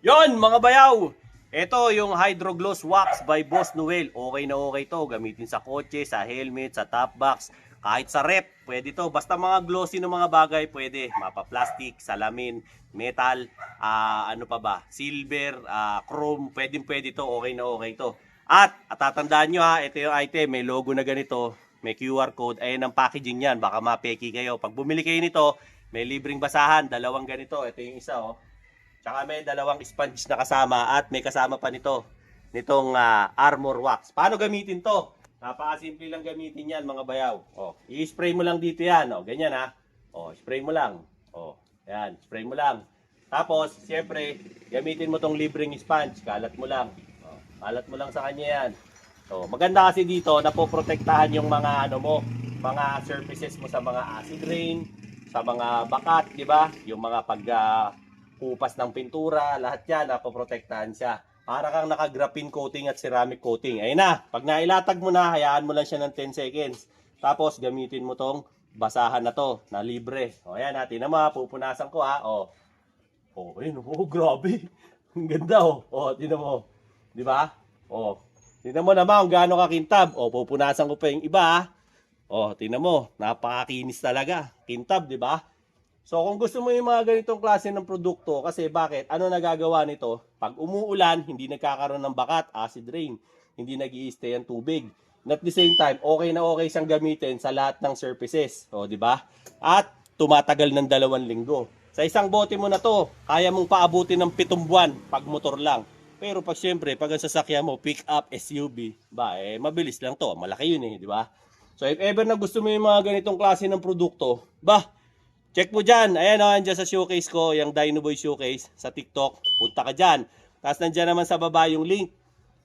Yon mga bayaw, ito yung Hydro Gloss Wax by Boss Noel. Okay na okay to, gamitin sa kotse, sa helmet, sa top box, kahit sa rep, pwede to. Basta mga glossy ng mga bagay, pwede. Mapa-plastic, salamin, metal, ano pa ba, silver, chrome, pwede to, okay na okay to. At tatandaan nyo ha, ito yung item, may logo na ganito, may QR code, ayan ang packaging yan, baka mapeki kayo. Pag bumili kayo nito, may libreng basahan, 2 ganito, ito yung isa oh. Tsaka may 2 sponge na kasama at may kasama pa nitong armor wax. Paano gamitin to? Napakasimple lang gamitin yan mga bayaw. Oh, i-spray mo lang dito yan, oh, ganyan ha. Oh, spray mo lang. Oh, yan, spray mo lang. Tapos, siyempre, gamitin mo tong libreng sponge, kalat mo lang. Kalat mo lang sa kanya yan. So, maganda kasi dito, napoprotektahan yung mga ano mo, mga surfaces mo sa mga acid rain, sa mga bakat, di ba? Yung mga pagkupas ng pintura, lahat yan, napoprotektahan siya. Para kang naka-graphene coating at ceramic coating. Ayun na, pag nailatag mo na, hayaan mo lang siya ng 10 seconds. Tapos, gamitin mo tong basahan na to, na libre. O, ayan natin na pupunasan ko ha. O, ayun, grabe. Ang ganda oh. O, tinan mo. Di ba? Oh. Tingnan mo naman kung gaano kakintab. O, pupunasan ko pa yung iba, ha? O, tingnan mo. Napakakinis talaga. Kintab, di ba? So, kung gusto mo yung mga ganitong klase ng produkto, kasi bakit? Ano nagagawa nito? Pag umuulan, hindi nagkakaroon ng bakat, acid rain. Hindi nag-i-stay ang tubig. And at the same time, okay na okay siyang gamitin sa lahat ng surfaces. O, di ba? At tumatagal ng 2 linggo. Sa isang bote mo na to, kaya mong paabutin ng 7 buwan pag motor lang. Pero pag syempre, pag ang sasakyan mo, pick up, SUV, mabilis lang to. Malaki yun di ba? So if ever na gusto mo yung mga ganitong klase ng produkto, check mo dyan. Ayan andyan sa showcase ko, yung Dinoboy Showcase sa TikTok. Punta ka dyan. Tapos nandyan naman sa baba yung link.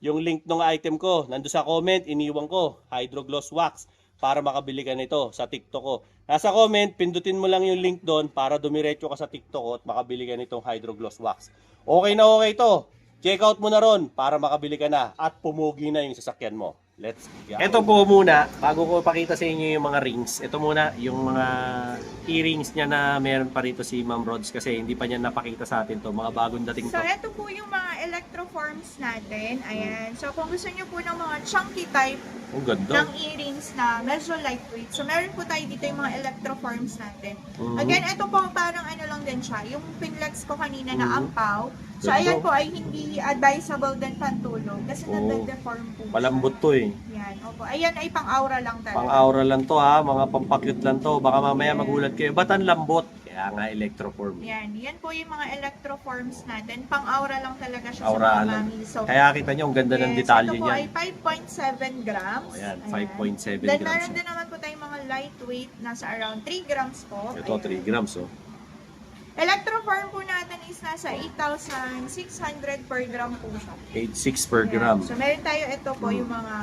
Yung link ng item ko. Nandun sa comment, iniwan ko. Hydro Gloss Wax. Para makabili ka nito sa TikTok ko. Nasa comment, pindutin mo lang yung link doon para dumiretso ka sa TikTok ko at makabili ka nitong Hydro Gloss Wax. Okay na okay to. Check out mo na ron para makabili ka na at pumugi na yung sasakyan mo. Let's go. Ito po muna, bago ko pakita sa inyo yung mga rings, ito muna yung mga earrings niya na meron pa rito si Ma'am Rods kasi hindi pa niya napakita sa atin to, mga bagong dating to. So, ito po yung mga electroforms natin. Ayan. So, kung gusto nyo po ng mga chunky type Ang ganda. ng earrings na medyo lightweight. So, meron po tayo dito yung mga electroforms natin. Again, ito po parang ano lang din siya. Yung pinlex ko kanina na ampaw. So, Ganda. ayan po ay hindi advisable din pantulog kasi nade-deform po siya. Malambot to Yan, opo. Ayan ay pang-aura lang talaga. Pang-aura lang to ha, mga pampakyut lang to. Baka mamaya magulat kayo. Ba't ang lambot? Kaya nga electroform. Yan po yung mga electroforms natin. Pang-aura lang talaga siya Aura sa mga lang. mami. So, Kaya kita nyo, ang ganda ng detalye ito po niya. ay 5.7 grams. Ayan, Ayan. 5.7 Then, grams. meron din naman po tayong mga lightweight, nasa around 3 grams po. Ito, Ayan. 3 grams Electroform po natin is nasa 8,600 per gram po siya. 8.6 per Ayan. gram. So, meron tayo ito po yung mga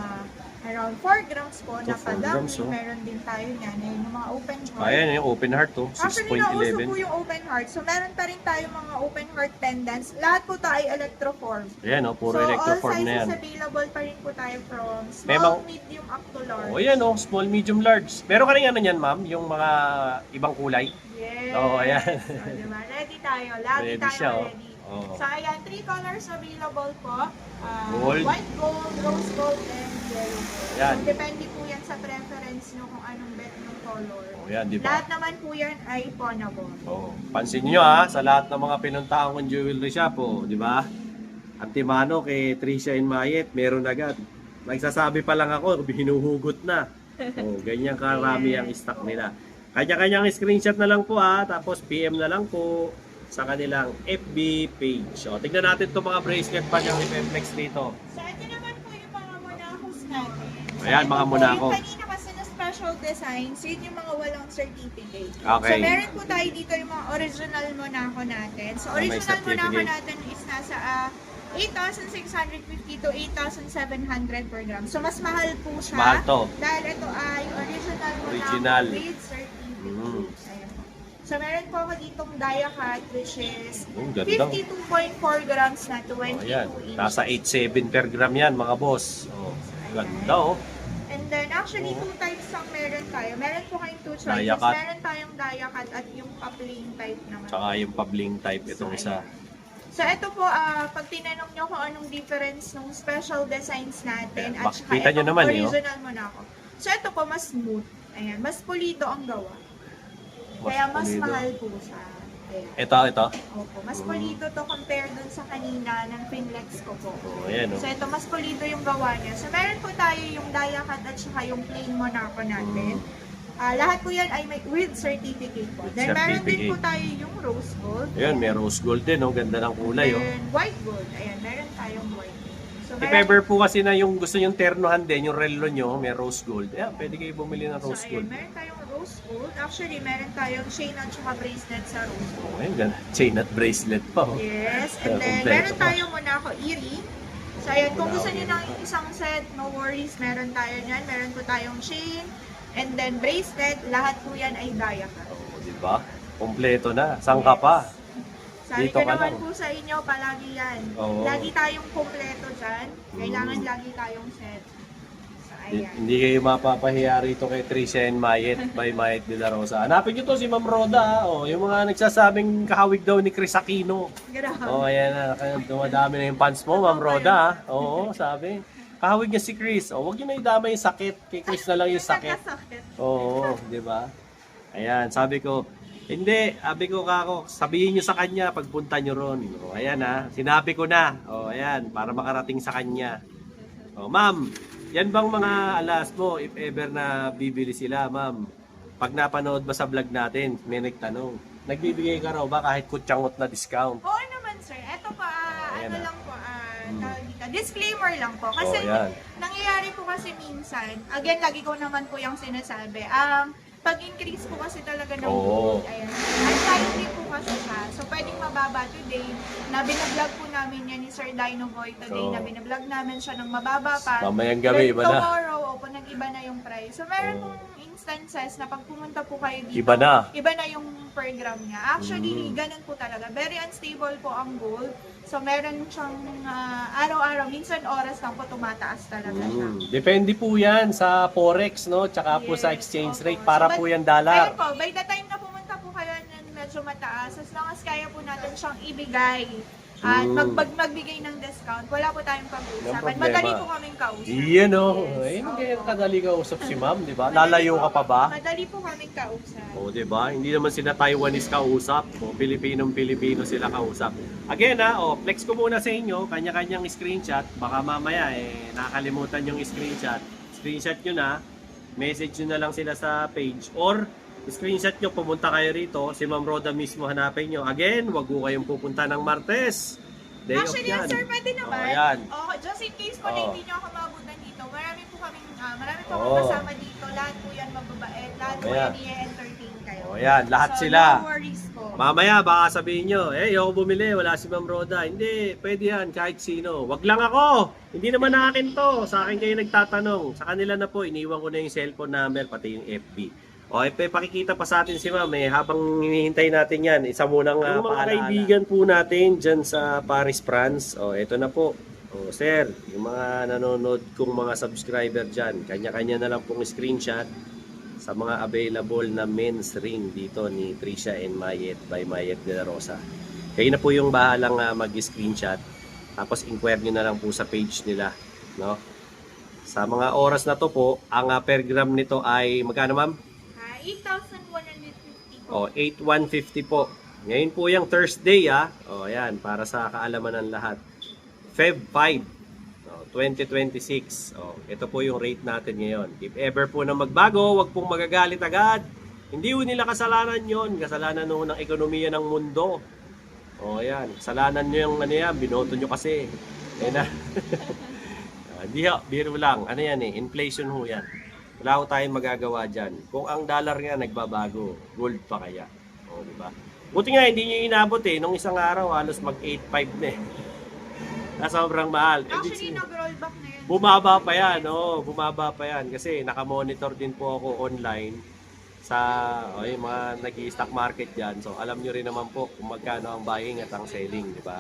around 4 grams po Ito, na 4 padami. grams, oh. Meron din tayo niyan. Yung mga open heart. Ayan, yung open heart to, Actually, nauso po 6.11. yung open heart. So, meron pa rin tayo mga open heart pendants. Lahat po tayo ay electroform. Ayan, puro So, electroform all na yan. sizes available pa rin po tayo from small, May mga- medium, up to large. Ayan small, medium, large. Pero ka rin ano yan, ma'am? Yung mga ibang kulay? Yes. Oo, ayan. So, diba? Ready tayo. Lagi Ready tayo siya, ready. Oo. So, ayan, 3 colors available po. Gold. White gold, rose gold, and yellow gold. Ayan. So, depende po yan sa preference nyo kung anong bet ng color. Ayan, di ba? Lahat naman po yan ay pawnable. Pansin nyo sa lahat ng mga pinuntahan kong jewelry shop, di ba? Antimano kay Tricia and Mayet, meron agad. Nagsasabi pa lang ako, hinuhugot na. Ganyan karami ang stock nila. Kanya-kanyang screenshot na lang po tapos PM na lang po sa kanilang FB page. So, tignan natin itong mga bracelet pa niyang i-flex dito. So, ito naman po yung mga monakos natin. So, Ayan, ito mga po monako. Yung kanina kasi na special designs, yun yung mga walang certificate. Okay. So, meron po tayo dito yung mga original monako natin. So, May original monako certificate. natin is nasa 8,650 to 8,700 per gram. So, mas mahal po siya. Mahal to. Dahil ito ay original monako Original. with certificate. Mm. Ayan po. So, meron po ako ditong dia cut, which is Ganda. 52.4 grams na 22 Ayan, inches. nasa 8.7 per gram yan mga boss. Ganda And then, actually, 2 types ang meron tayo. Meron po kayong 2 choices. Dia cut. Meron tayong dia cut at yung pa-plain type naman. Tsaka yung pabling type itong isa. So, ito po, pag tinanong nyo kung anong difference ng special designs natin Ayan, at saka makikita nyo itong naman, original mo na ako. So, ito po, mas smooth. Ayan, mas pulido ang gawa. Kaya mas pulido. mahal po siya. Ayan. Ito. Opo, mas pulido to compare dun sa kanina ng Finlex ko po. Ayan So ito, mas pulido yung gawa niya. So meron po tayo yung dia cut at saka yung plain monako natin. Lahat po yan ay may with certificate po. With Then meron din certificate. po tayo yung rose gold. Ayan, may rose gold din, ganda ng kulay. Then white gold. Ayan, meron tayong white. So If ever po kasi na yung gusto yung ternohan din, yung relo nyo, may rose gold. Ayan, pwede kayo bumili ng rose ayan, gold. meron tayong rose gold. Actually, meron tayong chain at saka bracelet sa rose gold. Ayan, ganda. Chain at bracelet pa. Yes, and then Kompleto meron pa. tayong Monaco earring. So ayan, kung Monaco gusto niyo ng isang set, no worries, meron tayo niyan. Meron po tayong chain, and then bracelet, lahat po yan ay dia cut. Di ba? Kompleto na. Saan ka pa? Sabi Dito ko ka naman lang. po sa inyo, palagi yan. Oo. Lagi tayong kompleto dyan. Kailangan lagi tayong set. So ayan. Hindi kayo mapapahiya rito kay Tricia and Mayet by Mayet de la Rosa. Hanapin nyo to si Ma'am Roda. Yung mga nagsasabing kahawig daw ni Chris Aquino. Grabe. Ayan na. Dumadami na yung fans mo, Ma'am Roda. Oo, sabi. Kahawig niya si Chris. O, wag niyo na idama yung sakit. Kay Chris na lang yung sakit. Nagkasakit. Oo, di ba? Ayan, sabi ko, hindi, sabi ko kako, sabihin niyo sa kanya pagpunta niyo ron. O, ayan ha, sinabi ko na. O, ayan, para makarating sa kanya. O, ma'am, yan bang mga alas mo, if ever na bibili sila, ma'am? Pag napanood ba sa vlog natin, may nagtanong, nagbibigay ka raw ba kahit kutsangot na discount? Oo naman sir, eto pa, Ayan ano na. lang po, tawag dito, disclaimer lang po. Kasi yan. nangyayari po kasi minsan, again, lagi ko naman po yung sinasabi, ang pag-increase po kasi talaga ng Oo. gold, ayan, untimely po kasi siya. So, pwedeng mababa today, na binablog po namin yan ni Sir Dino Boy today, Oo. na binablog namin siya ng mababa pa. Mamayang gabi, Then iba na. tomorrow, opo, nag-iba na yung price. So, meron Oo. pong instances na pag pumunta po kayo dito, Iba na. iba na yung per gram niya. Actually, ganun po talaga. Very unstable po ang gold. So, meron siyang araw-araw, minsan oras lang po tumataas talaga siya. Depende po yan sa forex, no? Tsaka po sa Yes, exchange opo. rate. Para So, po but- yan dollar. Ayun po, by the time na pumunta po kayo na medyo mataas, as long as kaya po natin siyang ibigay at magbigay ng discount, wala po tayong Walang pag-uusapan. problema. Madali po kaming kausap. Iyan, no? Yes, Eh, hindi opo. kadali ka usap si ma'am, di ba? Madali Lalayo po- ka pa ba? Madali po kaming kausap. O, di ba? Hindi naman sila Taiwanese kausap. O, Pilipinong-Pilipino sila kausap. Again, flex ko muna sa inyo, kanya-kanyang screenshot. Baka mamaya, nakakalimutan yung screenshot. Screenshot nyo na, message nyo na lang sila sa page. Or, screenshot nyo, pumunta kayo rito. Si Ma'am Roda mismo hanapin nyo. Again, wag ko kayong pupunta ng Martes. Day off Actually, yan. sir, pwede naman. yan. Just in case po na Oo. hindi nyo ako mabutan dito, marami po kaming Oo. akong kasama dito. Lahat po yan mababait. Lahat po Ayan. yan i-entertain kayo. O yan, lahat So, sila. no worries po. Mamaya baka sabihin nyo, ayoko bumili, wala si Ma'am Roda. Hindi, pwede yan, kahit sino. Wag lang ako. Hindi naman akin to. Sa akin kayo nagtatanong. Sa kanila na po, iniwan ko na yung cellphone number, pati yung FB. O, pakikita pa sa atin si Ma'am, habang hinihintay natin yan, isa munang yung mga kaibigan po natin dyan sa Paris, France. O, eto na po. O, sir, yung mga nanonood kong mga subscriber dyan, kanya-kanya na lang pong screenshot sa mga available na men's ring dito ni Trisha and Mayet by Mayet de la Rosa. Kayo na po yung bahalang mag-screenshot. Tapos inquire nyo na lang po sa page nila. No? Sa mga oras na to po, ang per gram nito ay, magkano ma'am? 8,150 po. O, 8,150 po. Ngayon po yung Thursday O, ayan, para sa kaalaman ng lahat. Feb 5, 2026. O, ito po yung rate natin ngayon. If ever po na magbago, wag pong magagalit agad. Hindi po nila kasalanan yon, kasalanan no ng ekonomiya ng mundo. O, ayan, kasalanan nyo yung ano yan, binoto nyo kasi. Ayan na. Di biro lang. Ano yan inflation ho yan. Wala ko tayong magagawa dyan. Kung ang dollar nga nagbabago, gold pa kaya. O, di ba? Buti nga, hindi nyo inabot Nung isang araw, halos mag 8.5 na na sobrang mahal. Actually, nag-rollback na yun. Bumaba pa yan, bumaba pa yan. Kasi nakamonitor din po ako online sa yung mga nag-i-stock market dyan. So, alam nyo rin naman po kung magkano ang buying at ang selling, di ba?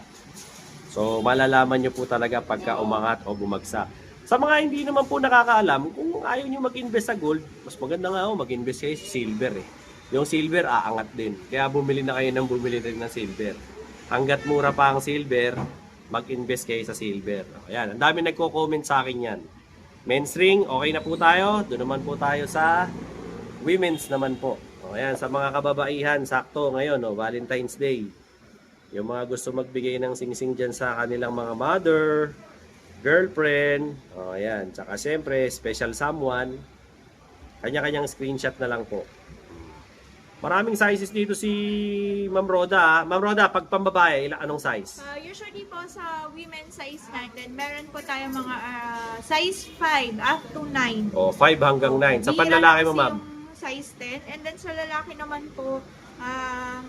So, malalaman nyo po talaga pagka umangat o bumagsak. Sa mga hindi naman po nakakaalam, kung ayaw nyo mag-invest sa gold, mas maganda nga mag-invest kayo sa silver Yung silver, aangat din. Kaya bumili na kayo ng bumili rin ng silver. Hanggat mura pa ang silver, mag-invest kayo sa silver. Ayan, ang dami nagko-comment sa akin yan. Men's ring, okay na po tayo. Doon naman po tayo sa women's naman po. Ayan, sa mga kababaihan, sakto ngayon, Valentine's Day. Yung mga gusto magbigay ng singsing dyan sa kanilang mga mother, girlfriend, ayan. Tsaka syempre, special someone. Kanya-kanyang screenshot na lang po. Maraming sizes dito si Ma'am Roda. Ma'am Roda, pag pambabae, anong size? Usually po sa women's size natin, meron po tayo mga size 5 up to 9. 5 hanggang 9. Sa Bihira panlalaki lang mo, kasi ma'am? yung size 10. And then sa lalaki naman po,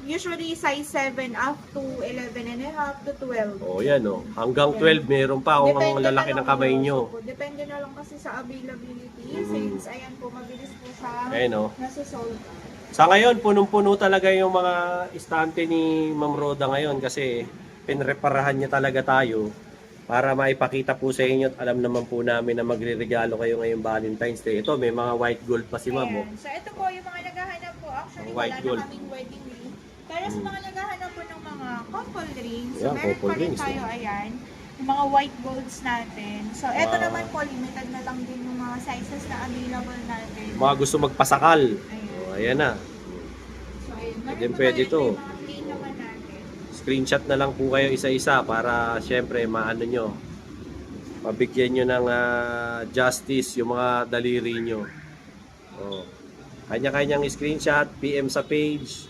usually size 7 up to 11 and a half to 12. Yan Hanggang 12, meron pa kung ang lalaki na ng lang kamay po, nyo. depende na lang kasi sa availability. Since, ayan po, mabilis po siya Ayan, nasa-solve. Sa ngayon, punong-puno talaga yung mga istante ni Ma'am Roda ngayon kasi pinreparahan niya talaga tayo para maipakita po sa inyo at alam naman po namin na magre-regalo kayo ngayong Valentine's Day. Ito, may mga white gold pa si Ma'am. Ayan. So, ito po yung mga naghahanap po. Actually, White wala gold. na kaming wedding ring. Pero sa mga naghahanap po ng mga couple rings, so Yeah, meron couple pa rin rings, tayo, ayan. yung mga white golds natin. So, eto Wow. naman po, limited na lang din yung mga sizes na available natin. Mga gusto magpasakal. Ayan. Oh, ayan na. So, ayun. Meron Then po pwede tayo, to. ito yung mga plain naman natin. Screenshot na lang po kayo isa-isa para syempre maano nyo. Mabigyan nyo ng justice yung mga daliri nyo. Oh. Kanya-kanyang screenshot, PM sa page.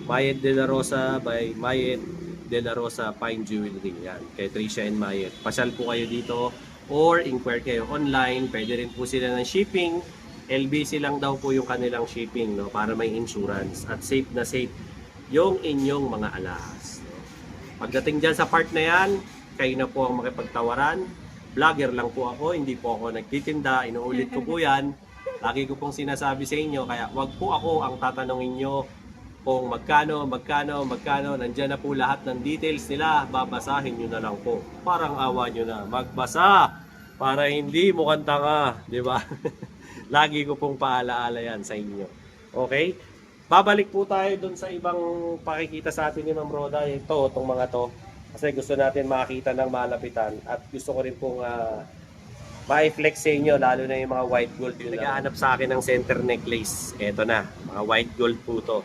Mayet De La Rosa by Mayet De La Rosa Fine Jewelry. Yan, kay Tricia and Mayet. Pasyal po kayo dito or inquire kayo online. Pwede rin po sila ng shipping. LBC lang daw po yung kanilang shipping, no, para may insurance at safe na safe yung inyong mga alahas. No. Pagdating dyan sa part na yan, kayo na po ang makipagtawaran. Vlogger lang po ako, hindi po ako nagtitinda. Inuulit ko po yan. Lagi ko pong sinasabi sa inyo, kaya wag po ako ang tatanungin nyo kung magkano. Nandyan na po lahat ng details nila. Babasahin nyo na lang po. Parang awa nyo na. Magbasa para hindi mukhang tanga. Di ba? Lagi ko pong paalaala yan sa inyo. Okay? Babalik po tayo dun sa ibang pakikita sa atin ni Ma'am Roda. Ito, itong mga to. Kasi gusto natin makita ng malapitan. At gusto ko rin pong ma-flex sa inyo, lalo na yung mga white gold. Yung naghahanap sa akin ng center necklace. Ito na, mga white gold po to.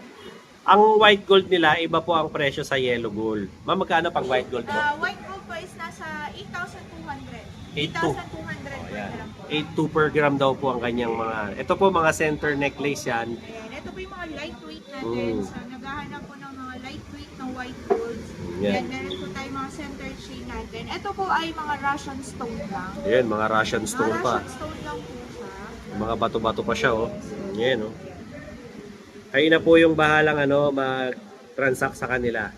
Ang white gold nila, iba po ang presyo sa yellow gold. Ma'am, magkano pang white gold mo? White gold po is nasa 8,200. 8,200 8,200 Oh, per yan. gram po. 8.2 per gram daw po ang kanyang mga... Ito po mga center necklace yan. Ayan, ito po yung mga lightweight natin. So, naghahanap po ng mga lightweight na white golds. Yan. Yan, meron po tayo mga center chain natin. Ito po ay mga Russian stone lang. Yan, mga Russian stone Mga pa. Russian stone lang po siya. Mga bato-bato pa siya, oh. Yan, oh. Kayo na po yung bahalang mag-transact sa kanila.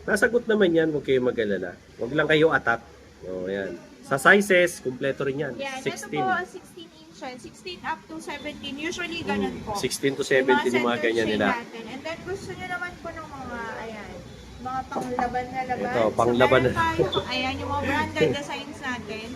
Nasagot naman yan, huwag kayong mag-alala. Huwag lang kayo attack. Oh, yan. Sa sizes, kumpleto rin yan. Yan, 16. ito po 16 inches, 16 up to 17. Usually ganun po. 16 to Yung 17 yung mga center ganyan chain nila. natin. And then gusto nyo naman po ng mga, ayan, mga panglaban na laban. Ito, panglaban so, na- meron tayo, ayan, yung mga branded designs natin.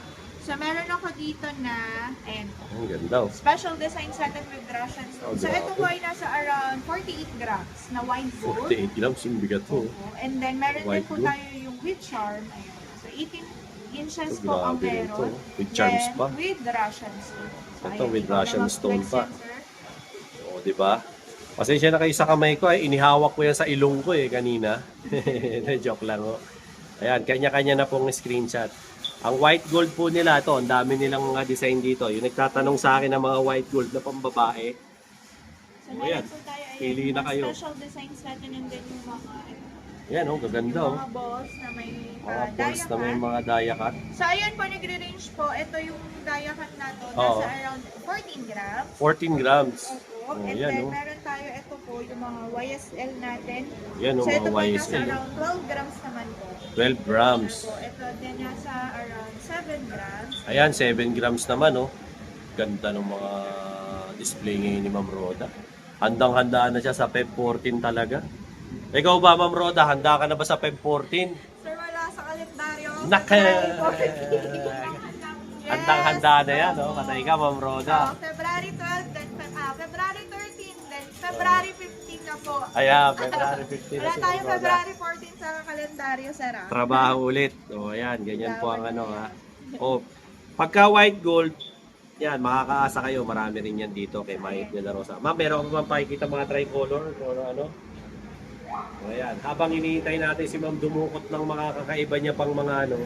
So, meron ako dito na, ayan po, Ang ganda, oh. special designs natin with Russian stone. So, ito po ay nasa around 48 grams na white gold. 48 grams, yung bigat to. And then, meron din White po gold. tayo yung with charm. Ayan. So, 18 inches Ito, po ang grabe rin to. meron. With charms Then, pa. with Russian stone. So, Ito, ayan, with ikaw Russian na stone mag-flex pa. yan, sir. O, di ba? Pasensya na kayo sa kamay ko, ay inihawak ko yan sa ilong ko kanina. Joke lang, oh. Ayan, kanya-kanya na pong screenshot. Ang white gold po nila, ito, ang dami nilang mga design dito. Yung nagtatanong sa akin ng mga white gold na pambabae, So, O, yan. meron po tayo, ayan, Pili yung na mga kayo. special designs natin and then yung mga, yan, oh, yung gaganda, oh. mga balls na may Mga balls na may diacut. mga diacut. So, ayan po, nagre-range po. Ito yung diacut nato. Oo. Nasa around 14 grams. 14 grams. Opo. Oh, And yan, then, oh. meron tayo, ito po, yung mga YSL natin. Yan, oh, So, ito mga po ay nasa YSL. oh. around 12 grams naman po. 12 grams. So, ito din nasa around 7 grams. Ayan, 7 grams naman, oh. Ganda ng mga display ngayon ni Ma'am Roda. Handang-handa na siya sa Feb 14 talaga. Ikaw ba, Ma'am Roda, handa ka na ba sa Feb 14? Sir, wala sa kalendaryo. Naka! Yes. Handang-handa na yan, oh. Patay ka, Ma'am Roda. So, February 12, then February 13, then February 15 na po. Ayan, February 15 na Wala si Ma'am tayong Roda. February 14 sa kalendaryo, sir. Trabaho ulit. O, ayan, ganyan po ang ano, ha. O, pagka white gold, yan, makakaasa kayo. Marami rin yan dito kay Mayet De La Rosa. Ma'am, meron ka ba pakikita mga tricolor? O ano? O, ayan. Habang hinihintay natin si Ma'am dumukot ng mga kakaiba niya pang mga ano,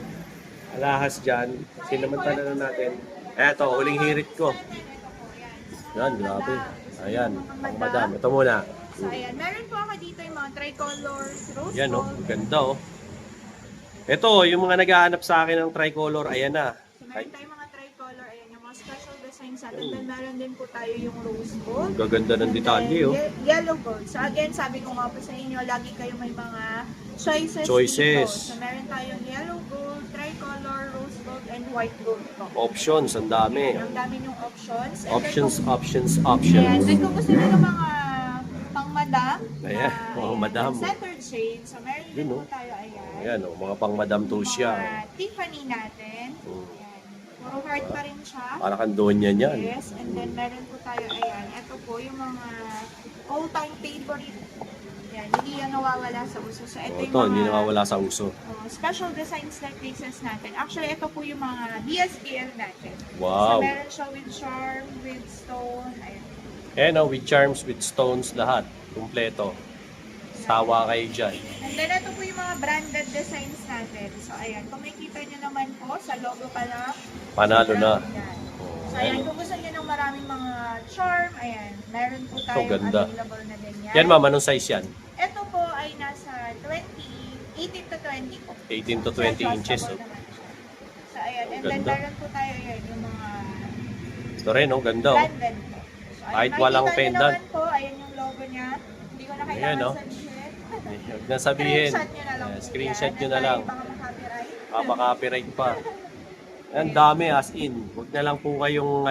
alahas dyan. Sinamantala na natin. Eto, huling hirit ko. Yan, grabe. Ayan, pang madam. Ito muna. So, ayan. Meron po ako dito yung mga tricolors, rose Yan, oh. gold. Ganda, oh. Ito, yung mga naghahanap sa akin ng tricolor, ayan na. So, meron tayong mga tricolor. Ayan, yung mga special designs natin. Then, meron din po tayo yung rose gold. Gaganda ng detalye, oh. Yellow gold. So again, sabi ko nga po sa inyo, lagi kayo may mga choices, Choices. dito. So meron tayong yellow gold, tricolor, rose gold, and white gold po. Options, ang dami. Ang dami yung options. And Options, then, options, Yes, options. and kung gusto nyo ng mga pang madam, Ayan, oh, madam. centered shade. So meron din Yun, po oh. tayo, ayan. Ayan, oh, mga pang Madam Tusia. Mga Tiffany natin. Mm. Ayan. Puro heart pa rin siya. Para kang doon yan yan. Yes, and then meron po tayo, ayan, ito po yung mga all-time favorite. Yan, hindi yan nawawala sa uso. So, ito yung Ito, hindi mga nawawala sa uso. special designs na cases natin. Actually, ito po yung mga DSPL natin. Wow. So, meron siya with charm, with stone. Ayan. Ayan o, with charms, with stones, lahat. Kumpleto. Sawa kayo dyan. And then, ito po yung mga branded designs natin. So, ayan. Kung makikita nyo naman po, sa logo pa lang. Panalo na. Yan. Oh, So, ayan. Kung gusto nyo ng maraming mga charm, ayan. Meron po Ito, tayong ganda. available na ganyan. Yan ma'am, anong size yan? Ito po ay nasa 18 to 20 po. 18 to 20 Adjustable inches. Oh. naman siya. So, ayan. And then, Ganda. meron po tayo ayan, yung mga Ito rin, oh, ganda. Oh. branded po. So, Kahit ayan, walang makikita nyo pendant. naman po, ayan yung logo niya. Hindi ko na Ayan, kailangan oh. sabihin. Huwag na sabihin. Screenshot nyo na lang po Screenshot yan. nyo na lang. Baka makapiright. Mapaka-copyright pa. Ang dami as in. Huwag na lang po kayong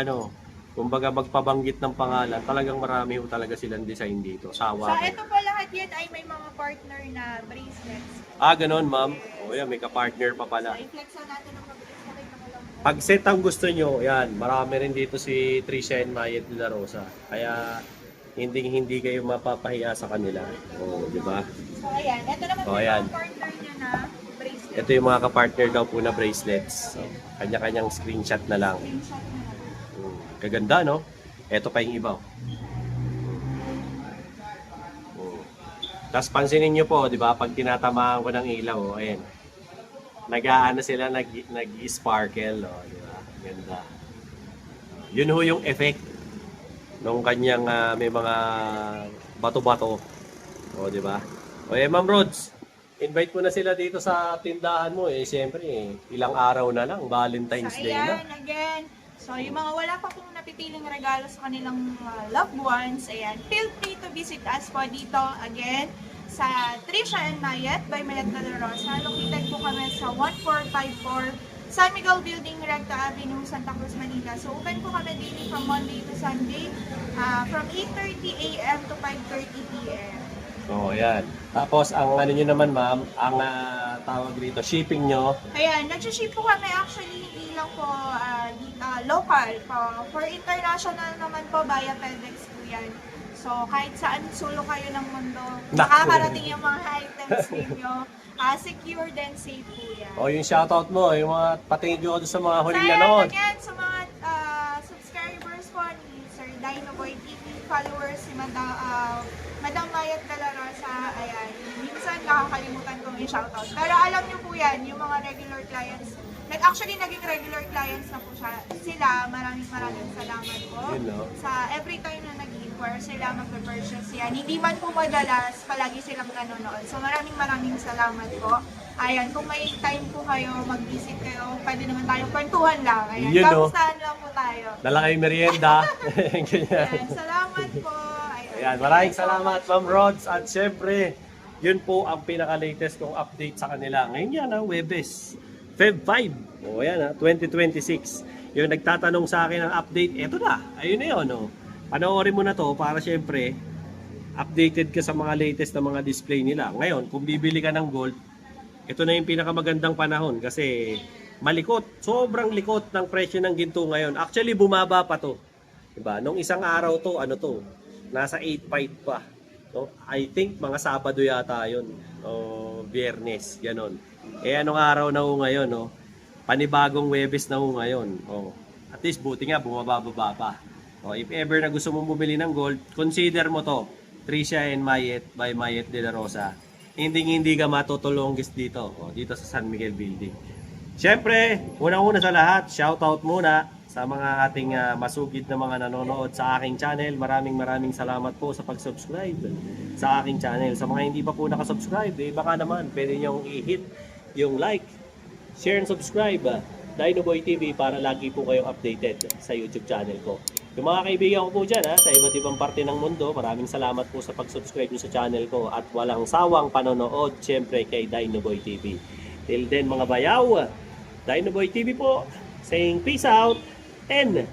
kumbaga magpabanggit ng pangalan. Talagang marami po talaga silang design dito. Sawa So, kayo. ito po lahat yan ay may mga partner na bracelets. Ganun ma'am. O yan, may ka-partner pa So, pala. i-flex na natin ang mabilis na rin lang po. Pag set ang gusto nyo, yan, marami rin dito si Tricia and Mayet de la Rosa. Kaya hindi kayo mapapahiya sa kanila. O, di ba? So, ayan. Ito naman po Oh, yung ayan. mga partner niya na bracelet. Ito yung mga ka-partner daw po na bracelets. So, kanya-kanyang screenshot na lang. Screenshot nyo na lang. Kaganda, no? Ito pa yung iba. Tapos pansinin nyo po, di ba? Pag tinatamaan ko ng ilaw, ayan. Nag-aano sila, nag-sparkle, di ba? Ganda. Yun ho yung effect nung kanyang may mga bato-bato. O, di ba? O, Ma'am Rods, invite mo na sila dito sa tindahan mo. Siyempre, ilang araw na lang, Valentine's So, Day na. ayan, again. So, yung mga wala pa pong napitiling regalo sa kanilang loved ones, ayan, feel free to visit us po dito again sa Tricia and Mayet by Mayet de la Rosa. Located po kami sa 1454 San Miguel Building, Recta Avenue, Santa Cruz, Manila. So, open po kami daily from Monday to Sunday from 8:30 a.m. to 5:30 p.m. Oo, yan. Tapos, ang ano nyo naman, ma'am, ang tawag dito, shipping nyo, Ayan, nag-ship po kami actually hindi lang po local po. For international naman po, via FedEx po yan. So, kahit saan sulo kayo ng mundo, makakarating yung mga items ninyo. Secure and safe po yan. o yung shoutout mo, yung mga patingin nyo doon sa mga huling Sa, nanood. again, sa mga subscribers po ni Sir Dino Boy TV, followers si Madam Mayet de la Rosa, ayan, minsan nakakalimutan kong i-shoutout. Pero alam niyo po yan, yung mga regular clients, actually naging regular clients na po sila, maraming salamat po. Yun, no? Sa every time na nag-inquire sila, mag-purchase yan. Hindi man po madalas, palagi silang nanonood. So maraming salamat po. Ayan, kung may time po kayo, mag-visit kayo, pwede naman tayo kwentuhan lang. Ayan, Yun, no? kamustahan lang po tayo. Dala kayo merienda. Ganyan. Ayan, salamat po. Ayan, maraming salamat, Ma'am Rods. At syempre, yun po ang pinaka-latest kong update sa kanila. Ngayon yan, Webes. Feb 5. O yan, 2026. Yung nagtatanong sa akin ng update, eto na. Ayun na yun. Panoorin mo na to para syempre, updated ka sa mga latest na mga display nila. Ngayon, kung bibili ka ng gold, ito na yung pinakamagandang panahon kasi malikot. Sobrang likot ng presyo ng ginto ngayon. Actually, bumaba pa to. Diba? Nung isang araw to, nasa 8.5 pa. No? I think mga Sabado yata yun. O Biyernes, ganon. Anong araw na ho ngayon, no? Panibagong Webes na ho ngayon. At least buti nga, bumababa pa. If ever na gusto mong bumili ng gold, consider mo to. Tricia and Mayet by Mayet de la Rosa. Hindi ka matutulongis dito. Dito sa San Miguel Building. Siyempre, unang-una sa lahat, shoutout muna sa mga ating masugid na mga nanonood sa aking channel. Maraming salamat po sa pag-subscribe sa aking channel. Sa mga hindi pa po nakasubscribe, baka naman pwede nyong i-hit yung like, share and subscribe Dino Boy TV para lagi po kayong updated sa YouTube channel ko. Yung mga kaibigan ko po dyan sa iba't ibang parte ng mundo, maraming salamat po sa pag-subscribe nyo sa channel ko at walang sawang panonood syempre kay Dino Boy TV. Till then mga bayaw, Dino Boy TV po saying peace out and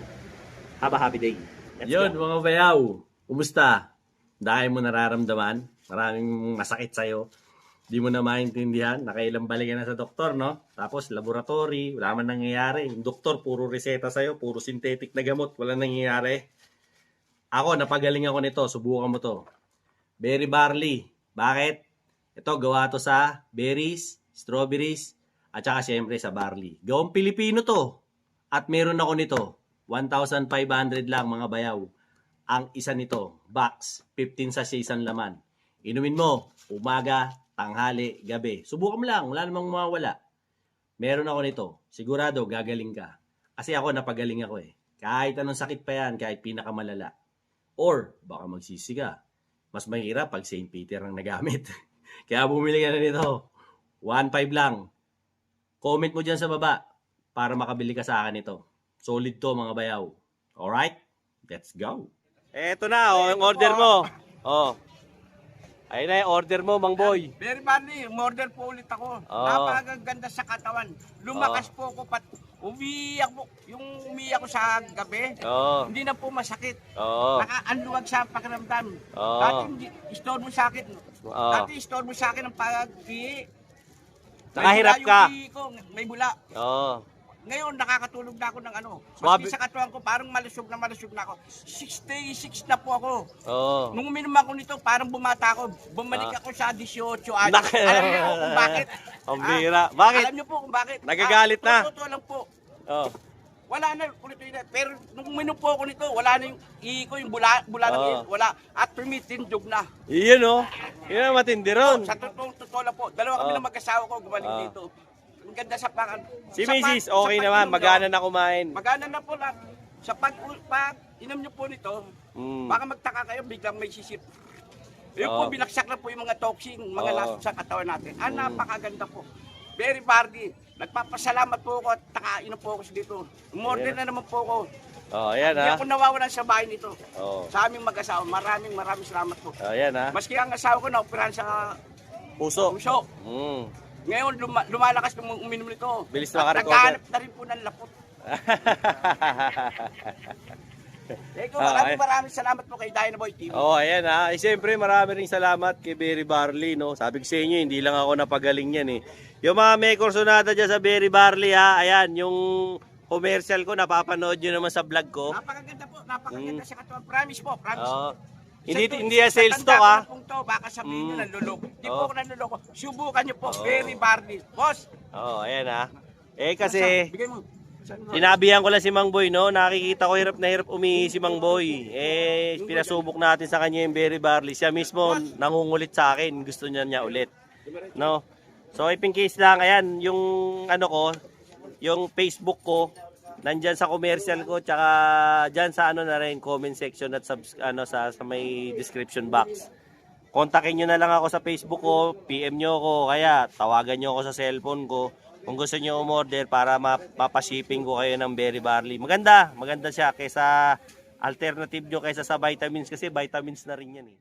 have a happy day. Yun mga bayaw, kumusta? Dahil mo nararamdaman, maraming masakit sa'yo. Di mo na maintindihan, nakailang balik ka na sa doktor, no? Tapos laboratory, wala man nangyayari. Yung doktor, puro reseta sa'yo, puro synthetic na gamot, wala nangyayari. Ako, napagaling ako nito, subukan mo to. Berry barley, Bakit? Ito, gawa to sa berries, strawberries, at saka syempre sa barley. Gawang Pilipino to. At meron ako nito. 1,500 lang mga bayaw. Ang isa nito, box, 15 sachets ang laman. Inumin mo, umaga, tanghali, gabi. Subukan mo lang, wala namang mawawala. Meron ako nito. Sigurado, gagaling ka. Kasi ako, napagaling ako eh. Kahit anong sakit pa yan, kahit pinakamalala. Or, baka magsisi ka. Mas mahirap pag St. Peter ang nagamit. Kaya bumili ka na nito. 1,500 lang. Comment mo dyan sa baba para makabili ka sa akin ito. Solid to mga bayaw. Alright? Let's go. Eto na, yung order mo. Oh. Ayun na yung order mo, Mang Boy. Very badly, umorder po ulit ako. Oo. Napakaganda sa katawan. Lumakas po ako umiyak po. Yung umiyak ko sa gabi, Oo. hindi na po masakit. Oo. Nakaanluwag sa pakiramdam. Oo. Dati store mo sa akin. Oo. Dati store mo sa akin ang pag-ihi. Nakahirap May bula ka. yung ihi ko, may bula. Oo. Ngayon, nakakatulog na ako ng ano. Swabe. Maski sa katawan ko, parang malusog na ako. 66 na po ako. Oo. Nung uminom ako nito, parang bumata ako. Bumalik ako sa 18 anos. Nak- Alam niyo po kung bakit? Ang bira. Bakit? Alam niyo po kung bakit? Nagagalit na. Totoo lang po. Oo. Wala na ulit na. Pero nung uminom po ako nito, wala na yung ihi ko, yung bula ng ihi. Wala. At tumitindog na. Iyon oh. Yun ang matindi ron. Sa totoo lang po. Dalawa kami Oh. ng mag-asawa ko gumaling Oh. dito. Ang ganda sa pakan. Si sa Mrs. sa okay naman. pag-inom Magana nyo, na kumain. Magana na po lang. Sa pag-inom nyo po nito, baka magtaka kayo, biglang may sisip. Yun po, Oo. binaksak na po yung mga toxin, mga Oo. lason sa katawan natin. Napakaganda po. Very party. Nagpapasalamat po ako at nakainom po ako dito. Umorder na naman po ako. Oh, ayan Hindi ha. ako nawawalan sa bahay nito. Oh. Sa aming mag-asawa, maraming salamat po. Ayan ha. Maski ang asawa ko na-operahan sa Puso. puso. Mm. Ngayon, lumalakas nung uminom nito. Bilis na At makarecover. naghahanap na rin po ng lapot. Eko, maraming salamat po kay Dynaboy TV. Oh, ayan ha. Siyempre, marami ring salamat kay Berry Barley, no? Sabi ko sa inyo, hindi lang ako napagaling yan, eh. Yung mga may kursonada dyan sa Berry Barley, ha? Ayan, yung commercial ko, napapanood nyo naman sa vlog ko. Napakaganda po, napakaganda sa katawan. Promise po, promise. Oh. Hindi yan sales talk, ha? To, baka sabihin nyo nanluloko. Hindi po Oh. ako nanluloko. Subukan nyo po, Berry Barley. Boss, Oh, ayan ha. Eh, kasi... bigay mo. Saan mo? Sinabihan ko lang si Mang Boy, no? Nakikita ko hirap na hirap umihi si Mang Boy. Eh, pinasubok natin sa kanya yung Berry Barley. Siya mismo nangungulit sa akin. Gusto niya ulit. No? So, if in case lang, ayan, yung ano ko, yung Facebook ko, nandyan sa commercial ko, tsaka dyan sa ano na rin, comment section at sa may description box. Kontakin nyo na lang ako sa Facebook ko, PM nyo ako, kaya tawagan nyo ako sa cellphone ko. Kung gusto nyo umorder para mapashipping ko kayo ng Berry Barley. Maganda siya kaysa alternative nyo kaysa sa vitamins kasi vitamins na rin yan eh.